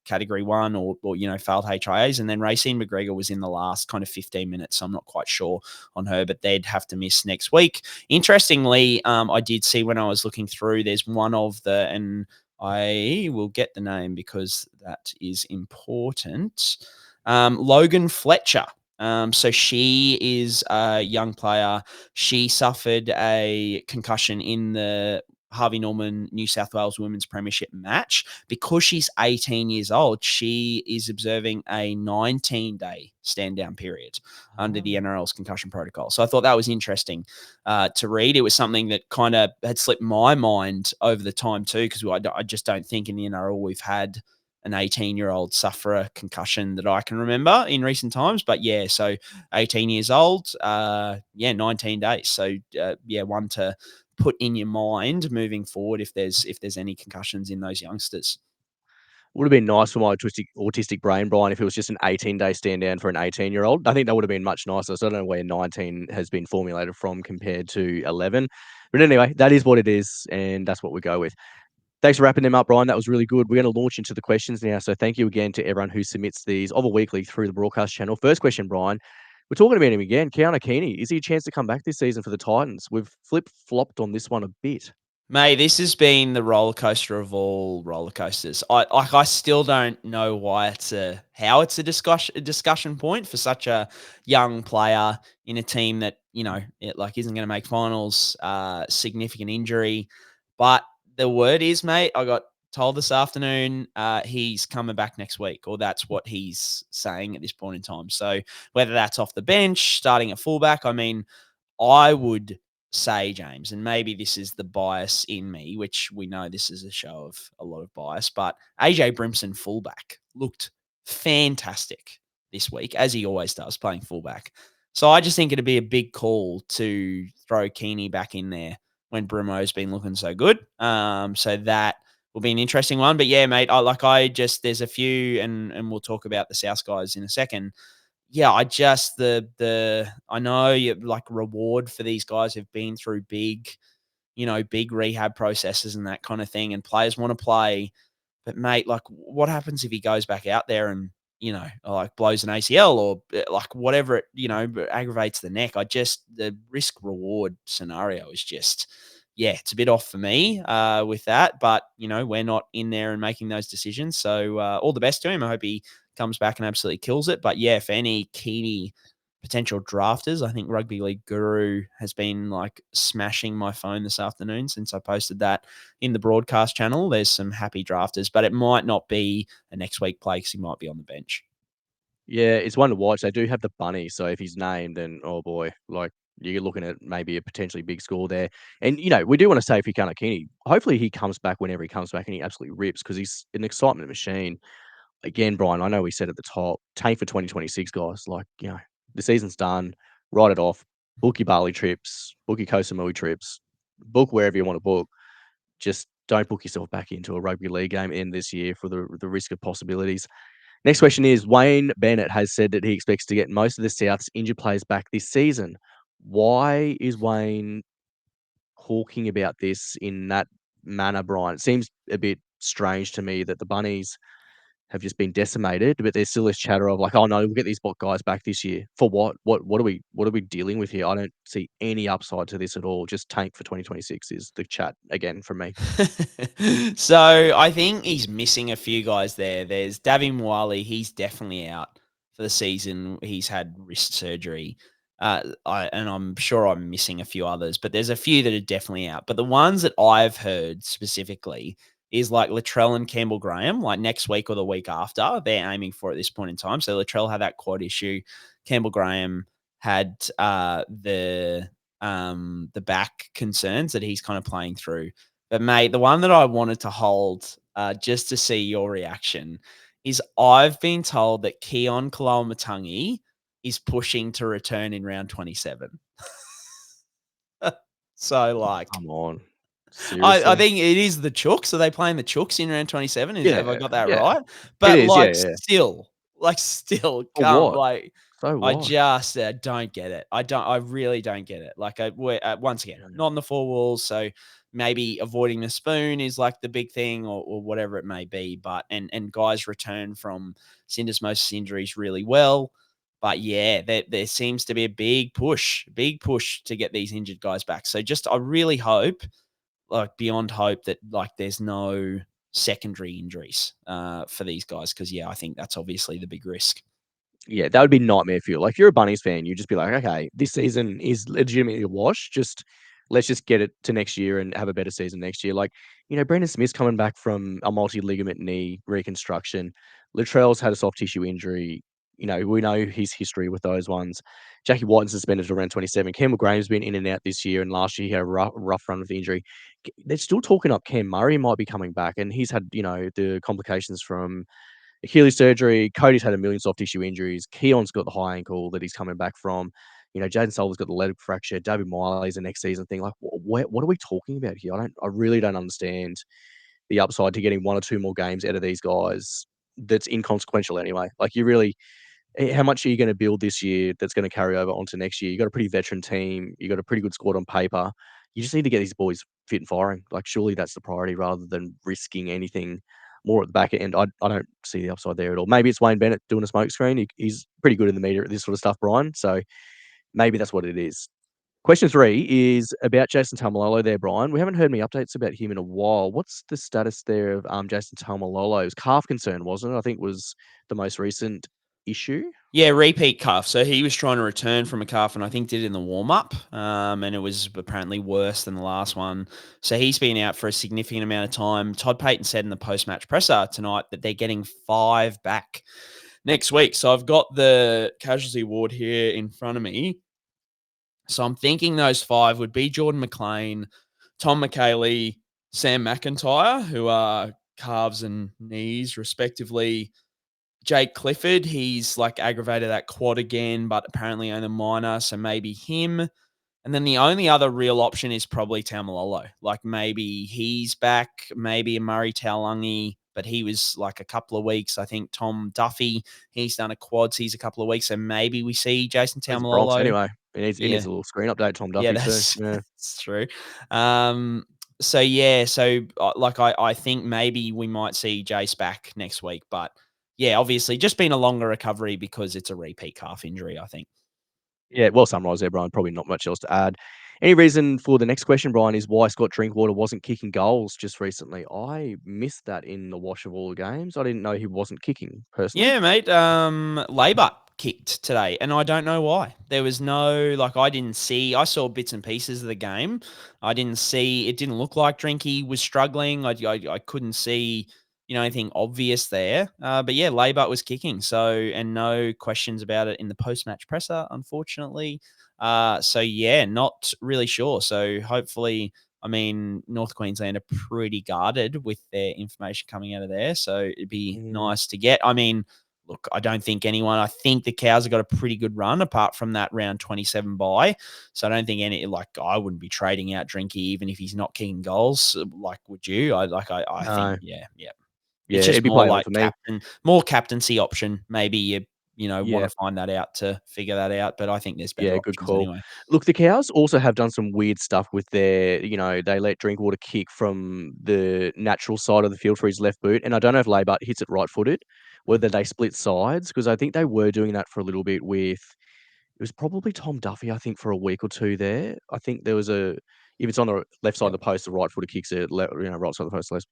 category 1 or failed HIAs. And then Racine McGregor was in the last kind of 15 minutes. So I'm not quite sure on her, but they'd have to miss next week. Interestingly, I did see when I was looking through, there's one of and I will get the name because that is important. Logan Fletcher. So she is a young player. She suffered a concussion in the Harvey Norman New South Wales Women's Premiership match. Because she's 18 years old, she is observing a 19-day stand-down period under the NRL's concussion protocol. So I thought that was interesting to read. It was something that kind of had slipped my mind over the time too, because I just don't think in the NRL we've had an 18-year-old suffer a concussion that I can remember in recent times. But yeah, so 18 years old, 19 days. So one to put in your mind moving forward if there's any concussions in those youngsters. Would have been nice for my autistic brain, Brian, if it was just an 18-day stand down for an 18-year-old. I think that would have been much nicer. So I don't know where 19 has been formulated from compared to 11. But anyway, that is what it is, and that's what we go with. Thanks for wrapping them up, Brian. That was really good. We're going to launch into the questions now. So thank you again to everyone who submits these of a weekly through the broadcast channel. First question, Brian. We're talking about him again. Keanu Keeney. Is he a chance to come back this season for the Titans? We've flip-flopped on this one a bit. Mate, this has been the roller coaster of all roller coasters. I still don't know how it's a discussion point for such a young player in a team that isn't going to make finals. Significant injury, but the word is, mate, I got told this afternoon he's coming back next week, or that's what he's saying at this point in time. So whether that's off the bench, starting at fullback, I mean, I would say, James, and maybe this is the bias in me, which we know this is a show of a lot of bias, but AJ Brimson fullback looked fantastic this week, as he always does, playing fullback. So I just think it'd be a big call to throw Keeney back in there when Brimo's been looking so good. So that will be an interesting one. But yeah, mate, there's a few, and we'll talk about the South guys in a second. Yeah, I know reward for these guys who've been through big rehab processes and that kind of thing, and players want to play. But mate, what happens if he goes back out there and blows an ACL or whatever aggravates the neck? The risk reward scenario is just, it's a bit off for me with that. But we're not in there and making those decisions. So all the best to him. I hope he comes back and absolutely kills it. But yeah, for any Keeney potential drafters, I think Rugby League Guru has been smashing my phone this afternoon since I posted that in the broadcast channel. There's some happy drafters, but it might not be a next week play because he might be on the bench. Yeah, it's one to watch. They do have the bunny, so if he's named, then oh boy, you're looking at maybe a potentially big score there. And we do want to say if Keanu Keeney, hopefully he comes back whenever he comes back and he absolutely rips because he's an excitement machine. Again, Brian, I know we said at the top, tank for 2026, guys. The season's done. Write it off. Book your Bali trips. Book your Koh Samui trips. Book wherever you want to book. Just don't book yourself back into a rugby league game in this year for the risk of possibilities. Next question is, Wayne Bennett has said that he expects to get most of the South's injured players back this season. Why is Wayne talking about this in that manner, Brian? It seems a bit strange to me that the Bunnies have just been decimated, but there's still this chatter of oh no, we'll get these guys back this year. For what? What are we dealing with here? I don't see any upside to this at all. Just tank for 2026 is the chat again from me. So I think he's missing a few guys there. There's Davy Mwali. He's definitely out for the season. He's had wrist surgery. And I'm sure I'm missing a few others, but there's a few that are definitely out. But the ones that I've heard specifically is Latrell and Campbell Graham, next week or the week after, they're aiming for at this point in time. So Latrell had that quad issue. Campbell Graham had the back concerns that he's kind of playing through. But mate, the one that I wanted to hold just to see your reaction is I've been told that Keon Kaloamatangi is pushing to return in round 27. So Come on. I think it is the Chooks. Are they playing the Chooks in round 27? Have I got that right? But it is, still, come, what? So I what? just don't get it. I really don't get it. Once again, not on the four walls. So maybe avoiding the spoon is the big thing or whatever it may be. But, and guys return from syndesmosis injuries really well. But yeah, there seems to be a big push to get these injured guys back. So I really hope, beyond hope, that there's no secondary injuries for these guys. Cause I think that's obviously the big risk. Yeah, that would be nightmare for you. If you're a Bunnies fan, you'd just be like, okay, this season is legitimately a wash. Just let's just get it to next year and have a better season next year. Like, Brandon Smith's coming back from a multi-ligament knee reconstruction. Latrell's had a soft tissue injury. We know his history with those ones. Jackie Whiten suspended to around 27. Campbell Graham's been in and out this year, and last year he had a rough run with the injury. They're still talking up Cam Murray might be coming back, and he's had, the complications from Achilles surgery. Cody's had a million soft tissue injuries. Keon's got the high ankle that he's coming back from. Jaden Sullivan's got the leg fracture. David Miley's the next season thing. Like, what are we talking about here? I really don't understand the upside to getting one or two more games out of these guys. That's inconsequential anyway. Like, how much are you going to build this year that's going to carry over onto next year? You got a pretty veteran team. You got a pretty good squad on paper. You just need to get these boys fit and firing. Like, surely that's the priority rather than risking anything more at the back end. I don't see the upside there at all. Maybe it's Wayne Bennett doing a smokescreen. He's pretty good in the media at this sort of stuff, Brian. So maybe that's what it is. Question 3 is about Jason Taumalolo there, Brian. We haven't heard any updates about him in a while. What's the status there of Jason Taumalolo? It was calf concern, wasn't it? I think was the most recent issue. Yeah, repeat calf. So he was trying to return from a calf and I think did it in the warm-up, and it was apparently worse than the last one. So he's been out for a significant amount of time. Todd Payton said in the post-match presser tonight that they're getting 5 back next week. So I've got the casualty ward here in front of me. So I'm thinking those 5 would be Jordan McLean, Tom McKaylee, Sam McIntyre, who are calves and knees respectively. Jake Clifford, he's like aggravated that quad again, but apparently only minor, so maybe him. And then the only other real option is probably Taumalolo. Like maybe he's back, maybe a Murray Taulagi, but he was like a couple of weeks. I think Tom Duffy, he's done a quads, he's a couple of weeks, so maybe we see Jason Those Bronx Taumalolo. anyway. He needs Yeah. a little screen update, Tom Yeah, Duffy, too. Yeah. that's true. So like I think maybe we might see Jace back next week, but yeah, obviously just been a longer recovery because it's a repeat calf injury, I think. Yeah, well summarised there, Brian. Probably not much else to add. Any reason for the next question, Brian, is why Scott Drinkwater wasn't kicking goals just recently? I missed that in the wash of all the games. I didn't know he wasn't kicking, personally. Yeah, mate. Labour kicked today, and I don't know why. There was no, I saw bits and pieces of the game. It didn't look like Drinky was struggling. I couldn't see, anything obvious there. But yeah, Labour was kicking. So, and no questions about it in the post-match presser, unfortunately. So yeah, not really sure. So hopefully, North Queensland are pretty guarded with their information coming out of there. So it'd be nice to get. Look, I don't think I think the Cows have got a pretty good run apart from that round 27 bye. So I don't think I wouldn't be trading out Drinky even if he's not kicking goals. Like, would you? I think, yeah. Yeah, It's just it'd be more playing on like for me. more captaincy option. Maybe you Yeah. want to find that out to figure that out. But I think there's better Yeah, options good call. anyway. Look, the Cows also have done some weird stuff with their, they let Drinkwater kick from the natural side of the field for his left boot. And I don't know if Labour hits it right-footed, whether they split sides, because I think they were doing that for a little bit with, it was probably Tom Duffy, I think, for a week or two there. I think there was if it's on the left side of the post, the right footer kicks it, right side of the post, left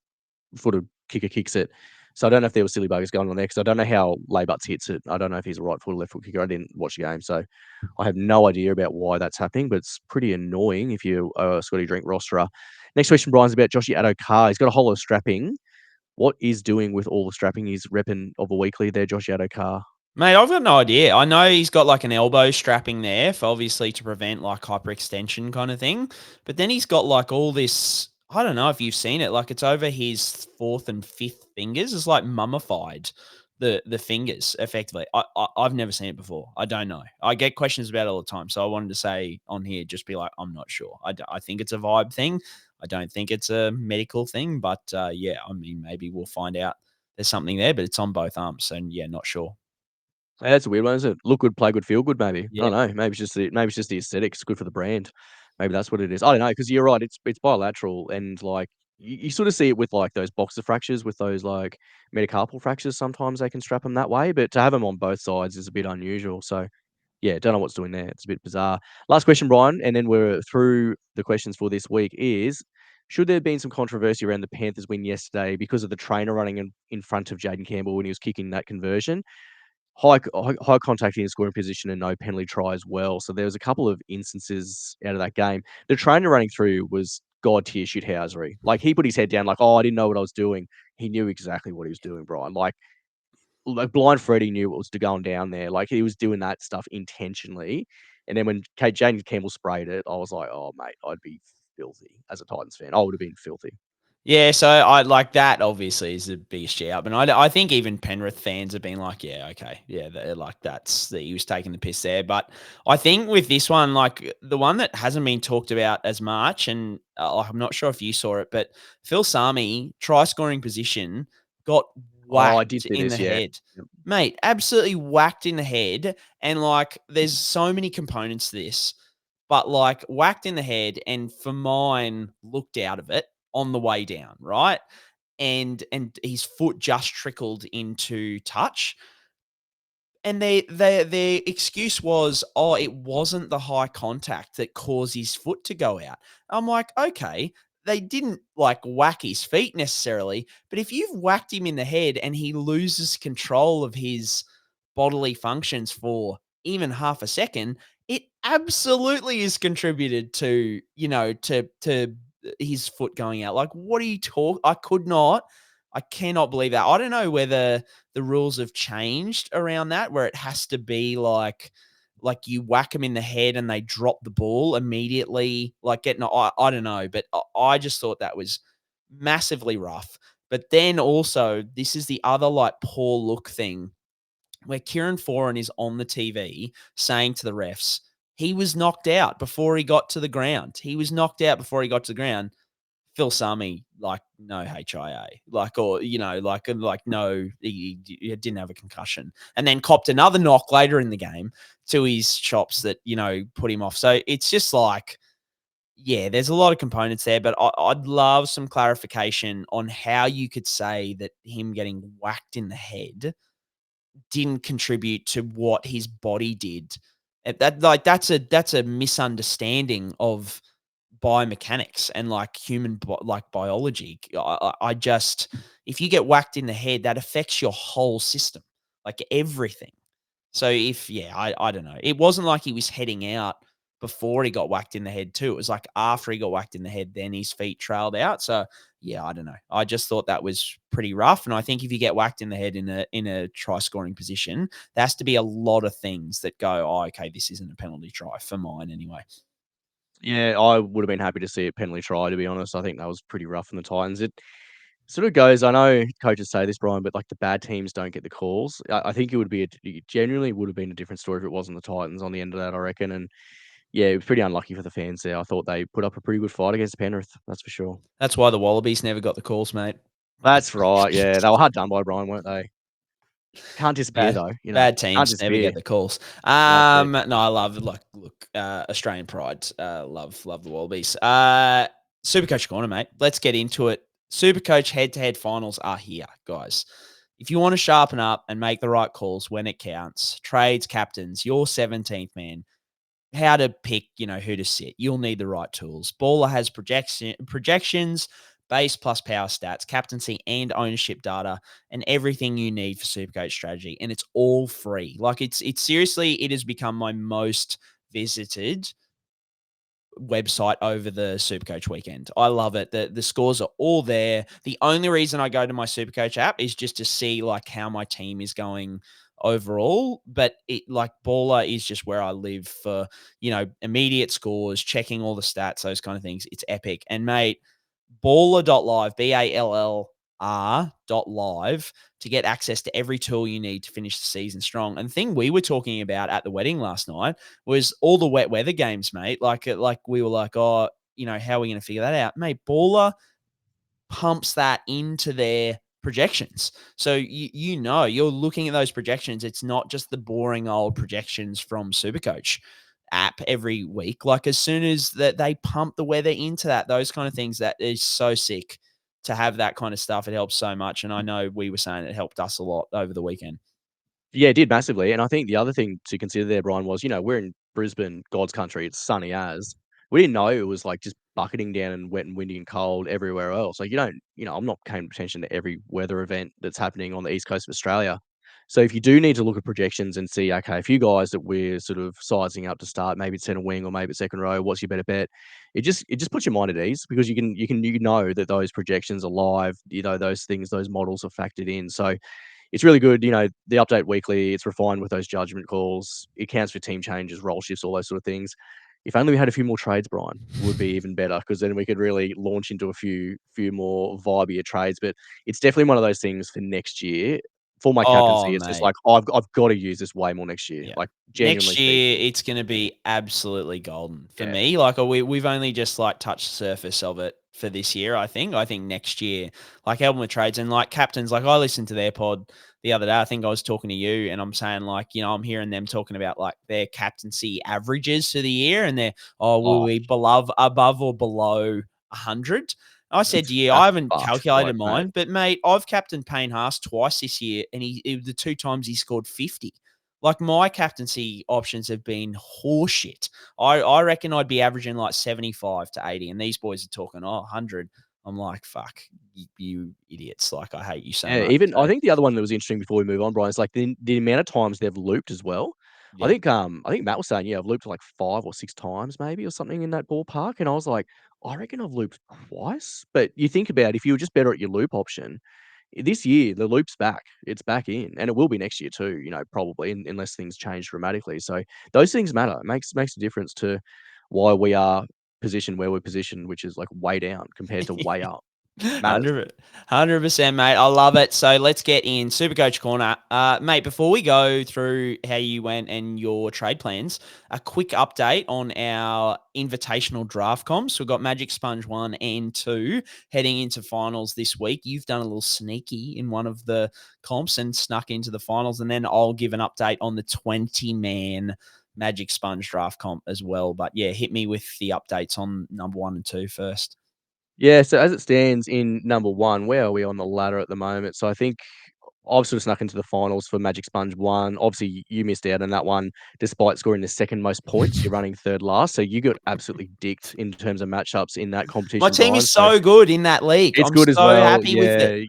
footed kicker kicks it. So I don't know if there were silly buggers going on there because I don't know how Laybutts hits it. I don't know if he's a right foot or left foot kicker. I didn't watch the game, so I have no idea about why that's happening, but it's pretty annoying if you're a Scotty Drink rosterer. Next question, Brian's about Joshy Addo-Carr. He's got a whole lot of strapping. What is doing with all the strapping? He's repping of a weekly there, Joshy Addo-Carr. Mate, I've got no idea. I know he's got like an elbow strapping there for obviously to prevent like hyperextension kind of thing. But then he's got like all this, I don't know if you've seen it, like it's over his 4th and 5th fingers. It's like mummified the fingers effectively. I've never seen it before. I don't know. I get questions about it all the time. So I wanted to say on here, just be like, I'm not sure. I think it's a vibe thing. I don't think it's a medical thing. But yeah, maybe we'll find out there's something there, but it's on both arms. And yeah, not sure. Yeah, that's a weird one, isn't it? Look good, play good, feel good, maybe. Yeah. I don't know. Maybe it's just the aesthetics. Good for the brand. Maybe that's what it is. I don't know, because you're right. It's bilateral, and like you sort of see it with like those boxer fractures, with those like metacarpal fractures. Sometimes they can strap them that way, but to have them on both sides is a bit unusual. So yeah, don't know what's doing there. It's a bit bizarre. Last question, Brian, and then we're through the questions for this week. Is should there have been some controversy around the Panthers win yesterday because of the trainer running in front of Jaden Campbell when he was kicking that conversion? high contact in scoring position and no penalty try as well. So there was a couple of instances out of that game. The trainer running through was god tier shithousery. Like he put his head down, like, oh, I didn't know what I was doing. He knew exactly what he was doing, Brian. Like blind Freddie knew what was going down there. Like he was doing that stuff intentionally. And then when Jaden Campbell sprayed it, I was like, oh mate, I'd be filthy as a Titans fan. I would have been filthy. Yeah, so I like that. Obviously, is the biggest shout, but I think even Penrith fans have been like, yeah, okay, yeah, they're like that he was taking the piss there. But I think with this one, like the one that hasn't been talked about as much, and I'm not sure if you saw it, but Phil Sami, try scoring position, got Oh, I whacked did see in this, the yeah. head, Yep. mate. Absolutely whacked in the head, and like there's so many components to this, but like whacked in the head, and for mine looked out of it on the way down, right? And his foot just trickled into touch. And their excuse was, oh, it wasn't the high contact that caused his foot to go out. I'm like, okay, they didn't like whack his feet necessarily, but if you've whacked him in the head and he loses control of his bodily functions for even half a second, it absolutely is contributed to, to his foot going out. Like, what are you talking? I cannot believe that. I don't know whether the rules have changed around that, where it has to be like you whack them in the head and they drop the ball immediately. Like I don't know, but I just thought that was massively rough. But then also, this is the other like poor look thing where Kieran Foran is on the TV saying to the refs, he was knocked out before he got to the ground. He was knocked out before he got to the ground. Phil Sami, like, no HIA, like, or, no, he didn't have a concussion. And then copped another knock later in the game to his chops that, put him off. So it's just like, yeah, there's a lot of components there, but I'd love some clarification on how you could say that him getting whacked in the head didn't contribute to what his body did. That's a misunderstanding of biomechanics and like human biology. I just, if you get whacked in the head, that affects your whole system, like everything. So I don't know. It wasn't like he was heading out before he got whacked in the head too. It was like after he got whacked in the head, then his feet trailed out. So yeah, I don't know. I just thought that was pretty rough. And I think if you get whacked in the head in a try scoring position, there has to be a lot of things that go, oh, okay, this isn't a penalty try for mine anyway. Yeah, I would have been happy to see a penalty try, to be honest. I think that was pretty rough in the Titans. It sort of goes, I know coaches say this, Brian, but like the bad teams don't get the calls. I think it genuinely would have been a different story if it wasn't the Titans on the end of that, I reckon. And yeah, it was pretty unlucky for the fans there. I thought they put up a pretty good fight against Penrith, that's for sure. That's why the Wallabies never got the calls, mate. That's right, yeah. They were hard done by, Brian, weren't they? Can't disappear, though. Bad Can't teams never disappear. get the calls. No, I love Australian pride. Love the Wallabies. Supercoach Corner, mate. Let's get into it. Supercoach head-to-head finals are here, guys. If you want to sharpen up and make the right calls when it counts, trades, captains, your 17th man, how to pick, who to sit. You'll need the right tools. Baller has projections, base plus power stats, captaincy and ownership data, and everything you need for Supercoach strategy. And it's all free. Like it's seriously, it has become my most visited website over the Supercoach weekend. I love it. The scores are all there. The only reason I go to my Supercoach app is just to see like how my team is going overall, but it like Baller is just where I live for, immediate scores, checking all the stats, those kind of things. It's epic. And mate, baller.live, BALLR.live to get access to every tool you need to finish the season strong. And the thing we were talking about at the wedding last night was all the wet weather games, mate. Like we were like, oh, how are we going to figure that out? Mate, Baller pumps that into their projections. So you're looking at those projections. It's not just the boring old projections from Supercoach app every week. Like as soon as that they pump the weather into that, those kind of things, that is so sick to have that kind of stuff. It helps so much. And I know we were saying it helped us a lot over the weekend. Yeah, it did massively. And I think the other thing to consider there, Brian, was, we're in Brisbane, God's country. It's sunny as. We didn't know it was like just bucketing down and wet and windy and cold everywhere else. Like I'm not paying attention to every weather event that's happening on the east coast of Australia. So if you do need to look at projections and see, okay, a few guys that we're sort of sizing up to start, maybe it's centre wing or maybe it's second row, what's your better bet? It just puts your mind at ease because you know that those projections are live, those things, those models are factored in. So it's really good. The update weekly, it's refined with those judgment calls. It counts for team changes, role shifts, all those sort of things. If only we had a few more trades, Brian, would be even better because then we could really launch into a few more vibier trades. But it's definitely one of those things for next year. For my Oh, captaincy, it's just mate. like I've got to use this way more next year. Yeah. Like genuinely Next year, speaking. it's going to be absolutely golden for Yeah. me. Like we've only just like touched the surface of it for this year. I think next year, like helping with trades and like captains, like I listened to their pod the other day. I think I was talking to you and I'm saying like, I'm hearing them talking about like their captaincy averages for the year and will we above or below 100? I said to you, I haven't calculated mine, but mate, I've captained Payne Haas twice this year, and the 2 times he scored 50. Like my captaincy options have been horseshit. I reckon I'd be averaging like 75 to 80, and these boys are talking 100. I'm like, fuck you idiots! Like I hate you so much. Even So, I think the other one that was interesting before we move on, Brian, is like the amount of times they've looped as well. yeah. I think Matt was saying, I've looped like 5 or 6 times maybe or something in that ballpark, and I was like, I reckon I've looped twice. But you think about if you were just better at your loop option, this year the loop's back, it's back in, and it will be next year too. Probably unless things change dramatically. So those things matter. It makes a difference to why we are positioned where we're positioned, which is like way down compared to way up. Matters. 100%, mate. I love it. So let's get in SuperCoach Corner. Mate, before we go through how you went and your trade plans, a quick update on our invitational draft comps. We've got Magic Sponge 1 and 2 heading into finals this week. You've done a little sneaky in one of the comps and snuck into the finals, and then I'll give an update on the 20-man Magic Sponge draft comp as well. But yeah, hit me with the updates on number 1 and 2 first. Yeah, so as it stands in number 1, where are we on the ladder at the moment? So I think I've sort of snuck into the finals for Magic Sponge 1. Obviously, you missed out on that one despite scoring the second most points. You're running third last, so you got absolutely dicked in terms of matchups in that competition, My team Brian. is so good in that league. It's I'm good as so well. happy with Yeah, it.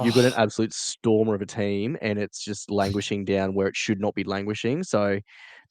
you've got an absolute stormer of a team, and it's just languishing down where it should not be languishing. So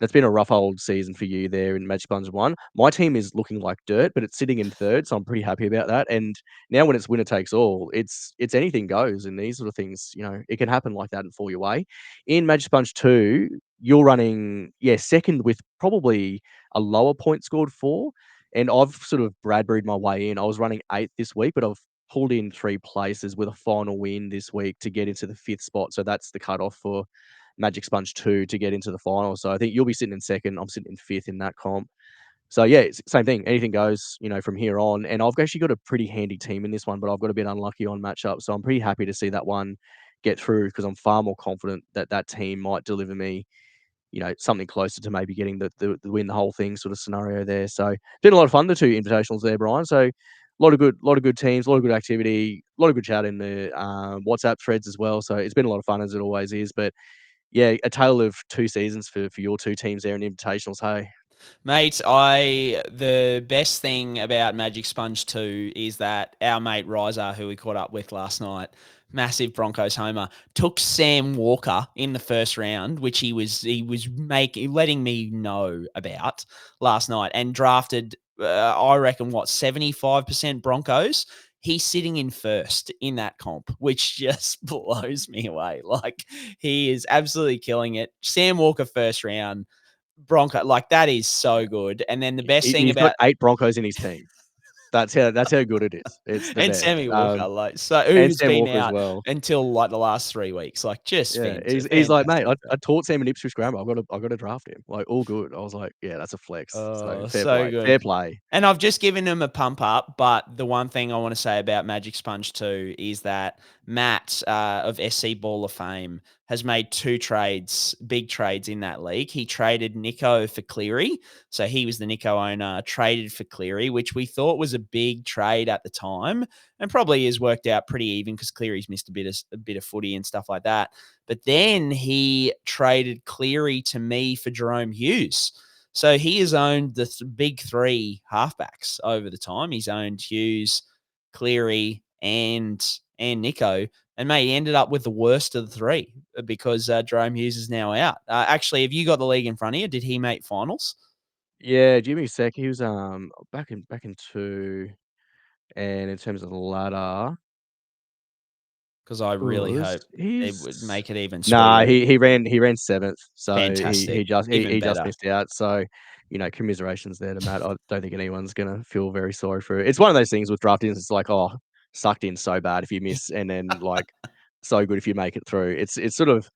that's been a rough old season for you there in Magic Sponge 1. My team is looking like dirt, but it's sitting in third, so I'm pretty happy about that. And now when it's winner takes all, it's anything goes, and these sort of things, it can happen like that and fall your way. In Magic Sponge 2, you're running, second with probably a lower point scored for. And I've sort of Bradbury'd my way in. I was running 8th this week, but I've pulled in 3 places with a final win this week to get into the 5th spot. So that's the cutoff for Magic Sponge 2 to get into the final. So I think you'll be sitting in 2nd. I'm sitting in 5th in that comp. So yeah, it's same thing. Anything goes, from here on. And I've actually got a pretty handy team in this one, but I've got a bit unlucky on matchup. So I'm pretty happy to see that one get through because I'm far more confident that that team might deliver me, something closer to maybe getting the win the whole thing sort of scenario there. So been a lot of fun, the 2 invitationals there, Brian. So a lot of good teams, a lot of good activity, a lot of good chat in the WhatsApp threads as well. So it's been a lot of fun as it always is. But yeah, a tale of 2 seasons for your 2 teams there in invitationals. Hey, Mate, the best thing about Magic Sponge 2 is that our mate Riser, who we caught up with last night, massive Broncos homer, took Sam Walker in the first round, which he was letting me know about last night, and drafted I reckon 75% Broncos. He's sitting in first in that comp, which just blows me away. Like he is absolutely killing it. Sam Walker first round. Bronco, like that is so good. And then the best thing he's got about 8 Broncos in his team. That's how good it is. It's the and best. Sammy Walker, like so And who's Sam been Walker as out well. until like the last 3 weeks. Like just Yeah, fantastic. he's like, mate, I taught Sam in Ipswich Grammar. I got to draft him. Like all good. I was like, yeah, that's a flex. So Oh, fair so play. good. Fair play. And I've just given him a pump up, but the one thing I want to say about Magic Sponge 2 is that Matt of SC Ball of Fame has made 2 trades, big trades in that league. He traded Nico for Cleary. So he was the Nico owner, traded for Cleary, which we thought was a big trade at the time and probably has worked out pretty even because Cleary's missed a bit of footy and stuff like that. But then he traded Cleary to me for Jarome Hughes. So he has owned the big 3 halfbacks over the time. He's owned Hughes, Cleary, and and Nico. And, mate, he ended up with the worst of the three because Jarome Hughes is now out. Actually, have you got the league in front of you? Did he make finals? Yeah, Jimmy Sek, he was back in 2, and in terms of the ladder, Because I really hope it he's would make it even nah, sweeter. he ran 7th, so Fantastic. he just Even he just better. missed out. So, commiserations there to Matt. I don't think anyone's gonna feel very sorry for it. It's one of those things with drafting. It's like, oh, sucked in so bad if you miss, and then like so good if you make it through. It's sort of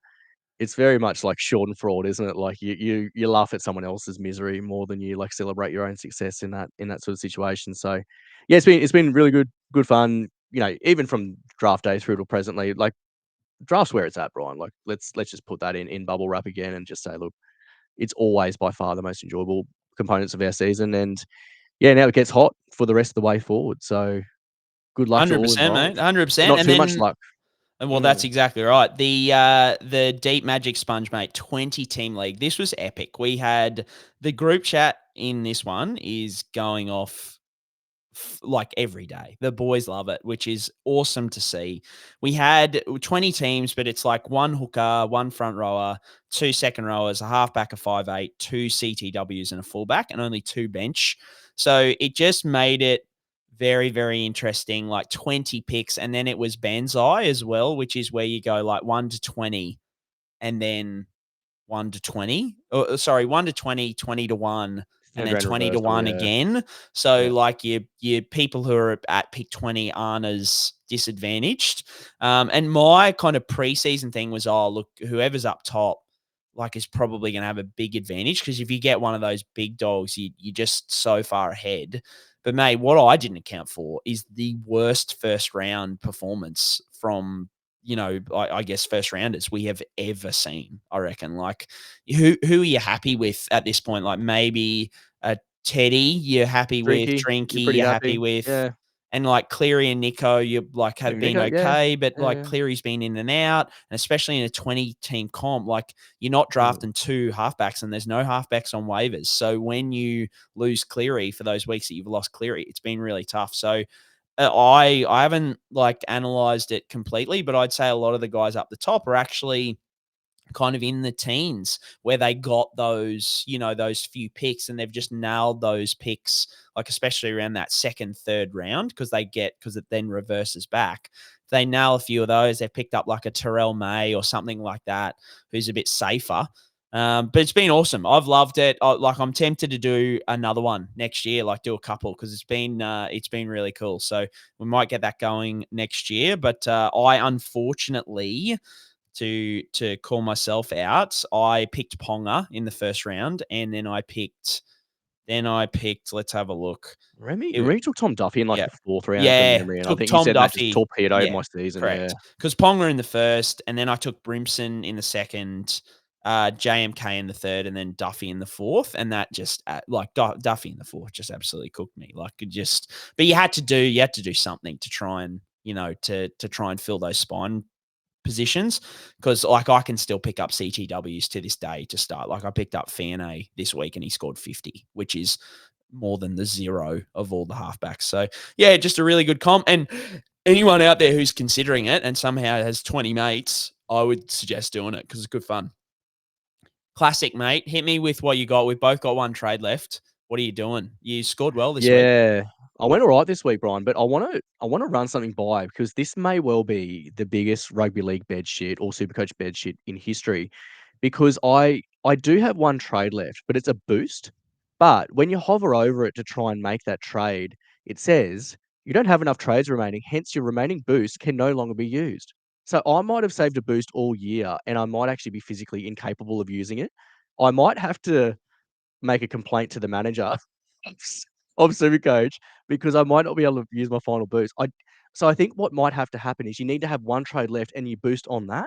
it's very much like Sean fraud, isn't it? Like you laugh at someone else's misery more than you like celebrate your own success in that sort of situation. So yeah, it's been really good fun. Even from draft day through to presently, like draft's where it's at, Brian. Like let's just put that in bubble wrap again and just say, look, it's always by far the most enjoyable components of our season. And yeah, now it gets hot for the rest of the way forward. So good luck to all 100%, mate. involved. 100%. But not And too much then, luck. well, that's exactly right. The Deep Magic Sponge, mate, 20-team league. This was epic. We had the group chat in this one is going off like every day. The boys love it, which is awesome to see. We had 20 teams, but it's like one hooker, one front rower, 2 second rowers, a halfback, a 5'8", 2 CTWs, and a fullback, and only 2 bench. So it just made it very, very interesting, like 20 picks. And then it was Banzai as well, which is where you go like 1 to 20 and then 1 to 20. Oh, sorry, 1 to 20, 20 to 1, and then 20 to 1 again. So like your people who are at pick 20 aren't as disadvantaged. And my kind of preseason thing was, oh, look, whoever's up top like is probably going to have a big advantage because if you get one of those big dogs, you're just so far ahead. But mate, what I didn't account for is the worst first round performance from I guess first rounders we have ever seen. I reckon. Like, who are you happy with at this point? Like maybe a Teddy, you're happy with Drinky, Drinky, pretty you're happy. happy with, Yeah. and like Cleary and Nico, you like have been Nico, yeah. okay, but like Yeah. Cleary's been in and out, and especially in a 20-team comp, like you're not drafting 2 halfbacks, and there's no halfbacks on waivers. So when you lose Cleary for those weeks that you've lost Cleary, it's been really tough. So I haven't like analyzed it completely, but I'd say a lot of the guys up the top are actually kind of in the teens where they got those, those few picks and they've just nailed those picks, like especially around that second, third round because it then reverses back. If they nail a few of those, they've picked up like a Terrell May or something like that who's a bit safer. But it's been awesome. I've loved it. I'm tempted to do another one next year, like do a couple because it's been really cool. So we might get that going next year. But I unfortunately, to call myself out, I picked Ponga in the first round, and then I picked. Let's have a look. Remy took Tom Duffy in like the 4th round from Yeah, memory, and I took think Tom you said that just Duffy. torpedoed Yeah, my season. correct. Because Ponga in the first, and then I took Brimson in the second, JMK in the third, and then Duffy in the fourth, and that just Duffy in the fourth just absolutely cooked me. Like it just, but you had to do something to try and to try and fill those spine positions because like I can still pick up CTWs to this day to start. Like I picked up Fiane this week and he scored 50, which is more than the 0 of all the halfbacks. So yeah, just a really good comp. And anyone out there who's considering it and somehow has 20 mates, I would suggest doing it because it's good fun. Classic, mate. Hit me with what you got. We've both got one trade left. What are you doing? You scored well this week. Yeah. I went all right this week, Brian, but I want to run something by because this may well be the biggest rugby league bed shit or Supercoach bed shit in history. Because I do have one trade left, but it's a boost. But when you hover over it to try and make that trade, it says you don't have enough trades remaining, hence your remaining boost can no longer be used. So I might have saved a boost all year, and I might actually be physically incapable of using it. I might have to make a complaint to the manager of Supercoach because I might not be able to use my final boost. So I think what might have to happen is you need to have one trade left and you boost on that,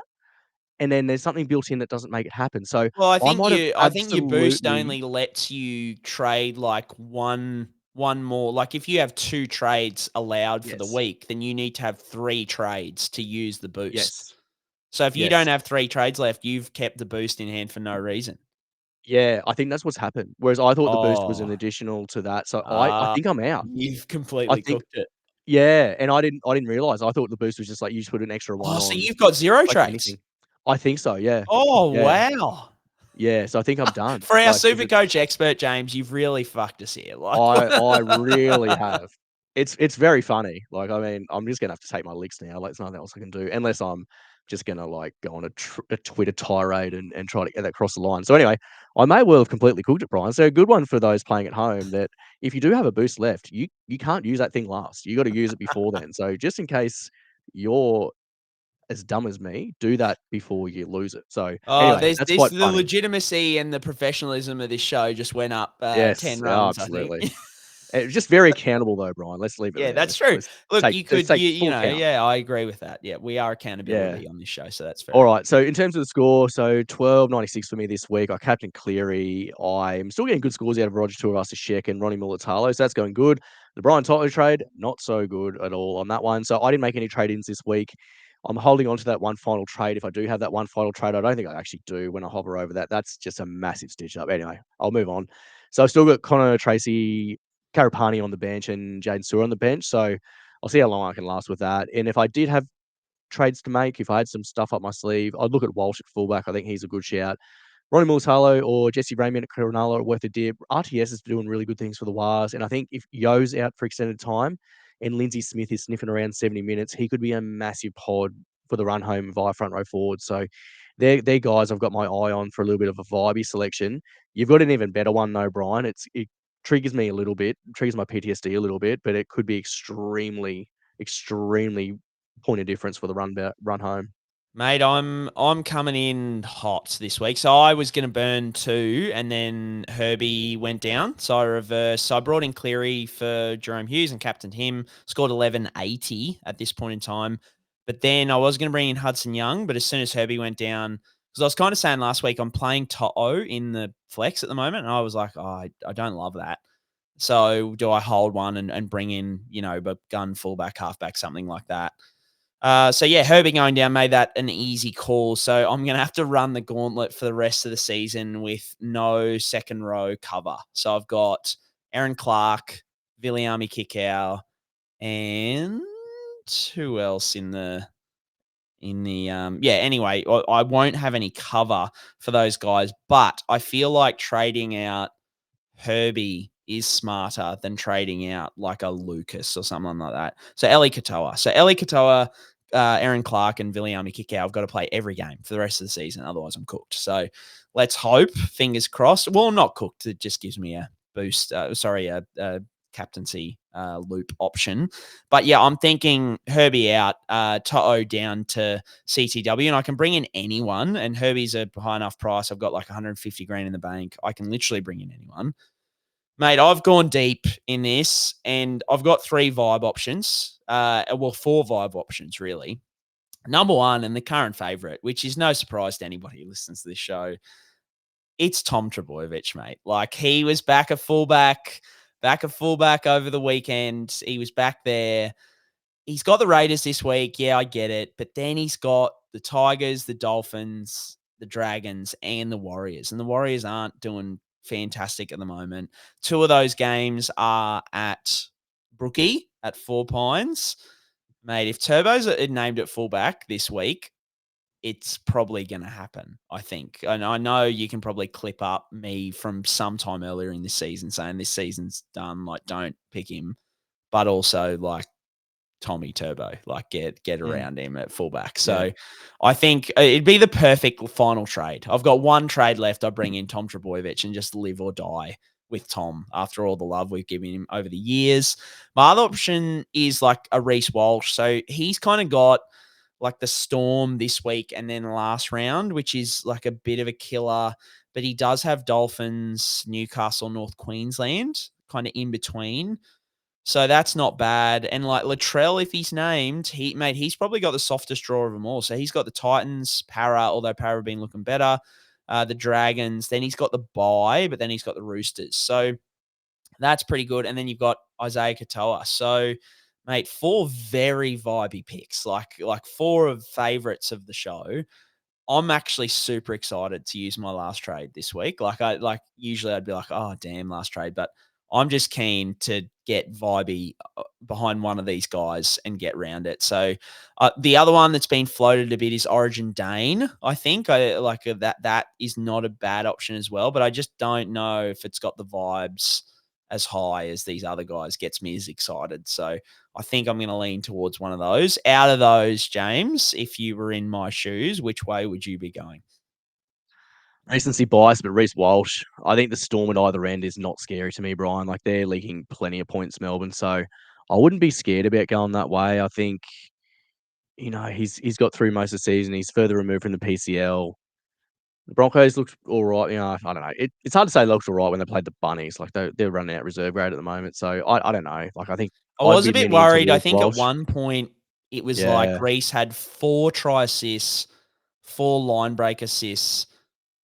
and then there's something built in that doesn't make it happen. So well, I might have think your boost absolutely only lets you trade like one more. Like if you have 2 trades allowed for the week, then you need to have 3 trades to use the boost. Yes. So if you don't have 3 trades left, you've kept the boost in hand for no reason. Yeah, I think that's what's happened. Whereas I thought the boost was an additional to that. So I think I'm out. You've I completely think cooked it. Yeah, and I didn't realize. I thought the boost was just like you just put an extra one Oh, on. so you've got 0 like trades. anything. I think so. Yeah. Oh, Yeah. wow. Yeah. So I think I'm done. For our Like, 'cause SuperCoach expert, James, you've really fucked us here. Like, I really have. It's very funny. Like, I mean, I'm just gonna have to take my licks now. Like, there's nothing else I can do unless I'm just gonna like go on a Twitter tirade and try to get that across the line. So anyway, I may well have completely cooked it, Brian. So a good one for those playing at home that if you do have a boost left, you can't use that thing last. You got to use it before then. So just in case you're as dumb as me, do that before you lose it. So anyway, there's that's this quite the funny. legitimacy and the professionalism of this show just went up 10 Yes, rungs, I think. absolutely. It's just very accountable though, Brian. Let's leave it Yeah, there. that's true. Look, Let's take full count. yeah, I agree with that. Yeah, we are Yeah. accountability on this show, so that's fair All enough. right. So in terms of the score, so 12.96 for me this week. I captained Cleary. I'm still getting good scores out of Roger Tuivasa-Sheck and Ronnie Mulitalo, so that's going good. The Brian Toto trade, not so good at all on that one. So I didn't make any trade-ins this week. I'm holding on to that one final trade. If I do have that one final trade, I don't think I actually do when I hover over that. That's just a massive stitch up. Anyway, I'll move on. So I've still got Connor Tracy, Karapani on the bench and Jaden Sewer on the bench. So I'll see how long I can last with that. And if I did have trades to make, if I had some stuff up my sleeve, I'd look at Walsh at fullback. I think he's a good shout. Ronnie Mulitalo or Jesse Ramian at Cronulla are worth a dip. RTS is doing really good things for the Wars. And I think if Yo's out for extended time and Lindsay Smith is sniffing around 70 minutes, he could be a massive pod for the run home via front row forward. So they're guys I've got my eye on for a little bit of a vibey selection. You've got an even better one though, Brian. It triggers me a little bit, triggers my PTSD a little bit, but it could be extremely point of difference for the run home. Mate, I'm coming in hot this week. So I was going to burn 2, and then Herbie went down. So I reversed. So I brought in Cleary for Jarome Hughes and captained him. Scored 1180 at this point in time. But then I was going to bring in Hudson Young, but as soon as Herbie went down, because I was kind of saying last week, I'm playing To'o in the flex at the moment, and I was like, I don't love that. So do I hold one and bring in, a gun fullback, halfback, something like that? So yeah, Herbie going down made that an easy call. So I'm going to have to run the gauntlet for the rest of the season with no second row cover. So I've got Aaron Clark, Viliami Kikau, and who else anyway, I won't have any cover for those guys, but I feel like trading out Herbie is smarter than trading out like a Lucas or something like that. So Eli Katoa. Aaron Clark and Viliami Kikau have got to play every game for the rest of the season. Otherwise, I'm cooked. So let's hope, fingers crossed. Well, not cooked. It just gives me a boost. A captaincy loop option. But yeah, I'm thinking Herbie out, To'o down to CTW, and I can bring in anyone. And Herbie's a high enough price. I've got like 150 grand in the bank. I can literally bring in anyone. Mate, I've gone deep in this, and I've got 3 vibe options. 4 vibe options, really. Number 1, and the current favourite, which is no surprise to anybody who listens to this show, it's Tom Trbojevic, mate. Like, he was back at fullback over the weekend. He was back there. He's got the Raiders this week. Yeah, I get it. But then he's got the Tigers, the Dolphins, the Dragons, and the Warriors. And the Warriors aren't doing fantastic at the moment. 2 of those games are at Brookie at 4 Pines. Mate, if Turbo's named at fullback this week, it's probably going to happen, I think. And I know you can probably clip up me from sometime earlier in this season saying this season's done, like, don't pick him. But also, like, Tommy Turbo, like get around him at fullback. So I think it'd be the perfect final trade. I've got 1 trade left. I bring in Tom Trbojevic and just live or die with Tom after all the love we've given him over the years. My other option is like a Reece Walsh. So he's kind of got like the Storm this week and then last round, which is like a bit of a killer, but he does have Dolphins, Newcastle, North Queensland kind of in between. So that's not bad. And like Latrell, if he's named, he's probably got the softest draw of them all. So he's got the Titans, Para, although Para have been looking better, the Dragons. Then he's got the bye, but then he's got the Roosters. So that's pretty good. And then you've got Isaah Katoa. So, mate, 4 very vibey picks, like 4 of favorites of the show. I'm actually super excited to use my last trade this week. Like usually I'd be like, oh damn, last trade, but I'm just keen to get vibey behind one of these guys and get round it. So the other one that's been floated a bit is Origin Dane. I think that is not a bad option as well, but I just don't know if it's got the vibes as high as these other guys. Gets me as excited. So I think I'm going to lean towards one of those. Out of those, James, if you were in my shoes, which way would you be going? Recency bias, but Reece Walsh, I think the Storm at either end is not scary to me, Brian. Like, they're leaking plenty of points, Melbourne. So I wouldn't be scared about going that way. I think, he's got through most of the season. He's further removed from the PCL. The Broncos looked all right. I don't know. It's hard to say they looked all right when they played the Bunnies. Like, they're running out reserve grade at the moment. So I don't know. Like, I think I I'd was be a bit leaning worried. I towards think at Walsh. one point it was like Yeah. Reece had 4 try assists, 4 line break assists,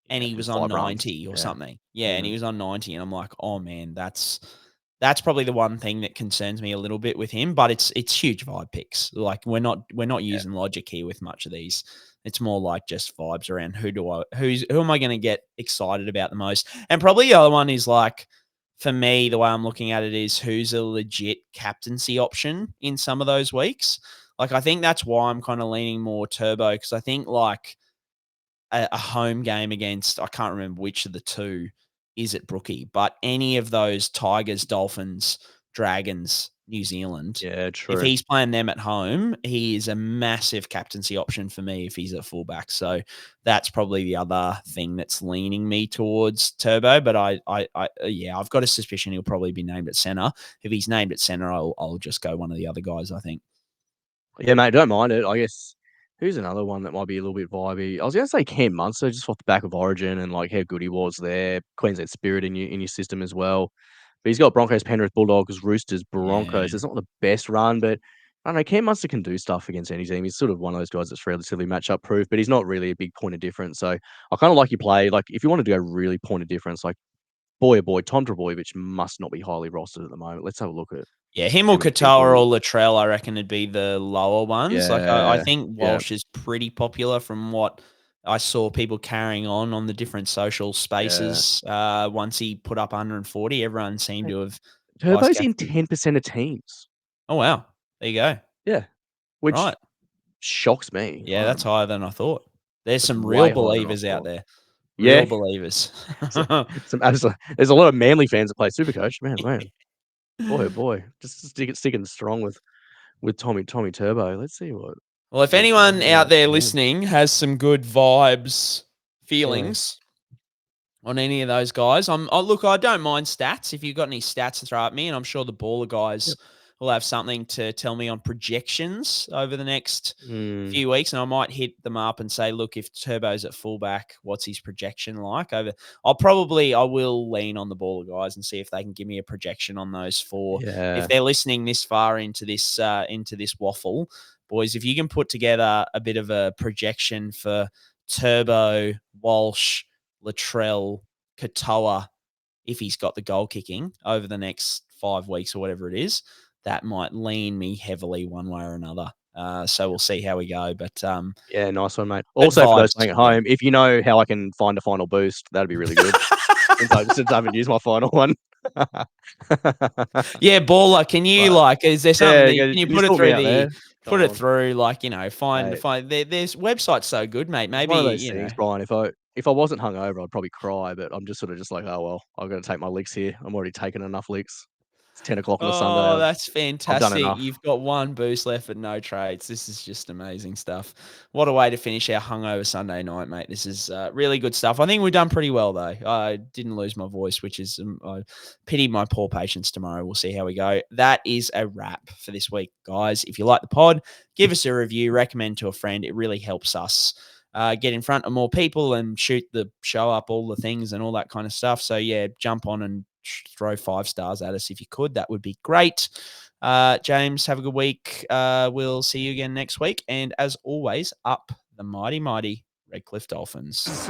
and he was on 5 runs. 90 or Yeah. something. Yeah, and he was on 90, and I'm like, oh man, that's probably the one thing that concerns me a little bit with him. But it's huge vibe picks. Like we're not using logic here with much of these. It's more like just vibes around who am I going to get excited about the most? And probably the other one is like, for me, the way I'm looking at it is who's a legit captaincy option in some of those weeks. Like I think that's why I'm kind of leaning more Turbo, because I think like a home game against, I can't remember which of the two is at Brookie, but any of those Tigers, Dolphins, Dragons, New Zealand, Yeah, if true. he's playing them at home, he is a massive captaincy option for me if he's at fullback. So that's probably the other thing that's leaning me towards Turbo. But I've got a suspicion he'll probably be named at center. If he's named at center, I'll just go one of the other guys, I think. Yeah, mate, don't mind it. I guess who's another one that might be a little bit vibey? I was going to say Cam Munster, just off the back of Origin and like how good he was there. Queensland spirit in your system as well. But he's got Broncos, Penrith, Bulldogs, Roosters, Broncos. Yeah. It's not the best run, but I don't know. Cam Munster can do stuff against any team. He's sort of one of those guys that's relatively matchup proof, but he's not really a big point of difference. So I kind of like your play. Like if you wanted to go really point of difference, like boy, Tom Trbojevic must not be highly rostered at the moment. Let's have a look at. Yeah, him See or what you think Katoa there or is. Latrell, I reckon, would be the lower ones. Like, I Yeah, think yeah, Walsh is pretty popular from what I saw people carrying on the different social yeah. spaces. Once he put up 140, everyone seemed to have vice Turbo's in captain. 10% of teams. Oh, wow. There you go. Yeah, which Right. shocks me. Yeah, that's higher than I thought. There's That's some way real higher than I believers out thought. there. Yeah, Real believers. there's a lot of Manly fans that play Supercoach. Man, boy, oh boy, just sticking strong with Tommy Turbo. Let's see what. Well, if What anyone out there Yeah. listening has some good vibes, feelings on any of those guys, look, I don't mind stats. If you've got any stats to throw at me, and I'm sure the baller guys Yep. will have something to tell me on projections over the next Mm, few weeks, and I might hit them up and say, look, if Turbo's at fullback, what's his projection like? I will lean on the baller guys and see if they can give me a projection on those four. yeah, If they're listening this far into this waffle, boys, if you can put together a bit of a projection for Turbo, Walsh, Latrell, Katoa, if he's got the goal kicking over the next 5 weeks or whatever it is, that might lean me heavily one way or another. So we'll see how we go. But yeah, nice one, mate. Also, for those playing at home, if you know how I can find a final boost, that'd be really good. since I haven't used my final one. Yeah, baller. Can you is there something? Can you can you put it sort me through out there? put Come it on. through? Mate. Find. There's website's so good, mate. It's Maybe one of those things, Brian. If I wasn't hungover, I'd probably cry, but I'm just like, oh well, I've got to take my licks here. I'm already taking enough licks. It's 10 o'clock on a Sunday. Oh, that's I've done fantastic. enough. You've got one boost left but no trades. This is just amazing stuff. What a way to finish our hungover Sunday night, mate. This is really good stuff. I think we've done pretty well, though. I didn't lose my voice, which is, I pity my poor patience tomorrow. We'll see how we go. That is a wrap for this week, guys. If you like the pod, give us a review, recommend to a friend. It really helps us get in front of more people and shoot the show up, all the things and all that kind of stuff. So, yeah, jump on and throw 5 stars at us if you could. That would be great. James, have a good week. We'll see you again next week. And as always, up the mighty, mighty Redcliffe Dolphins.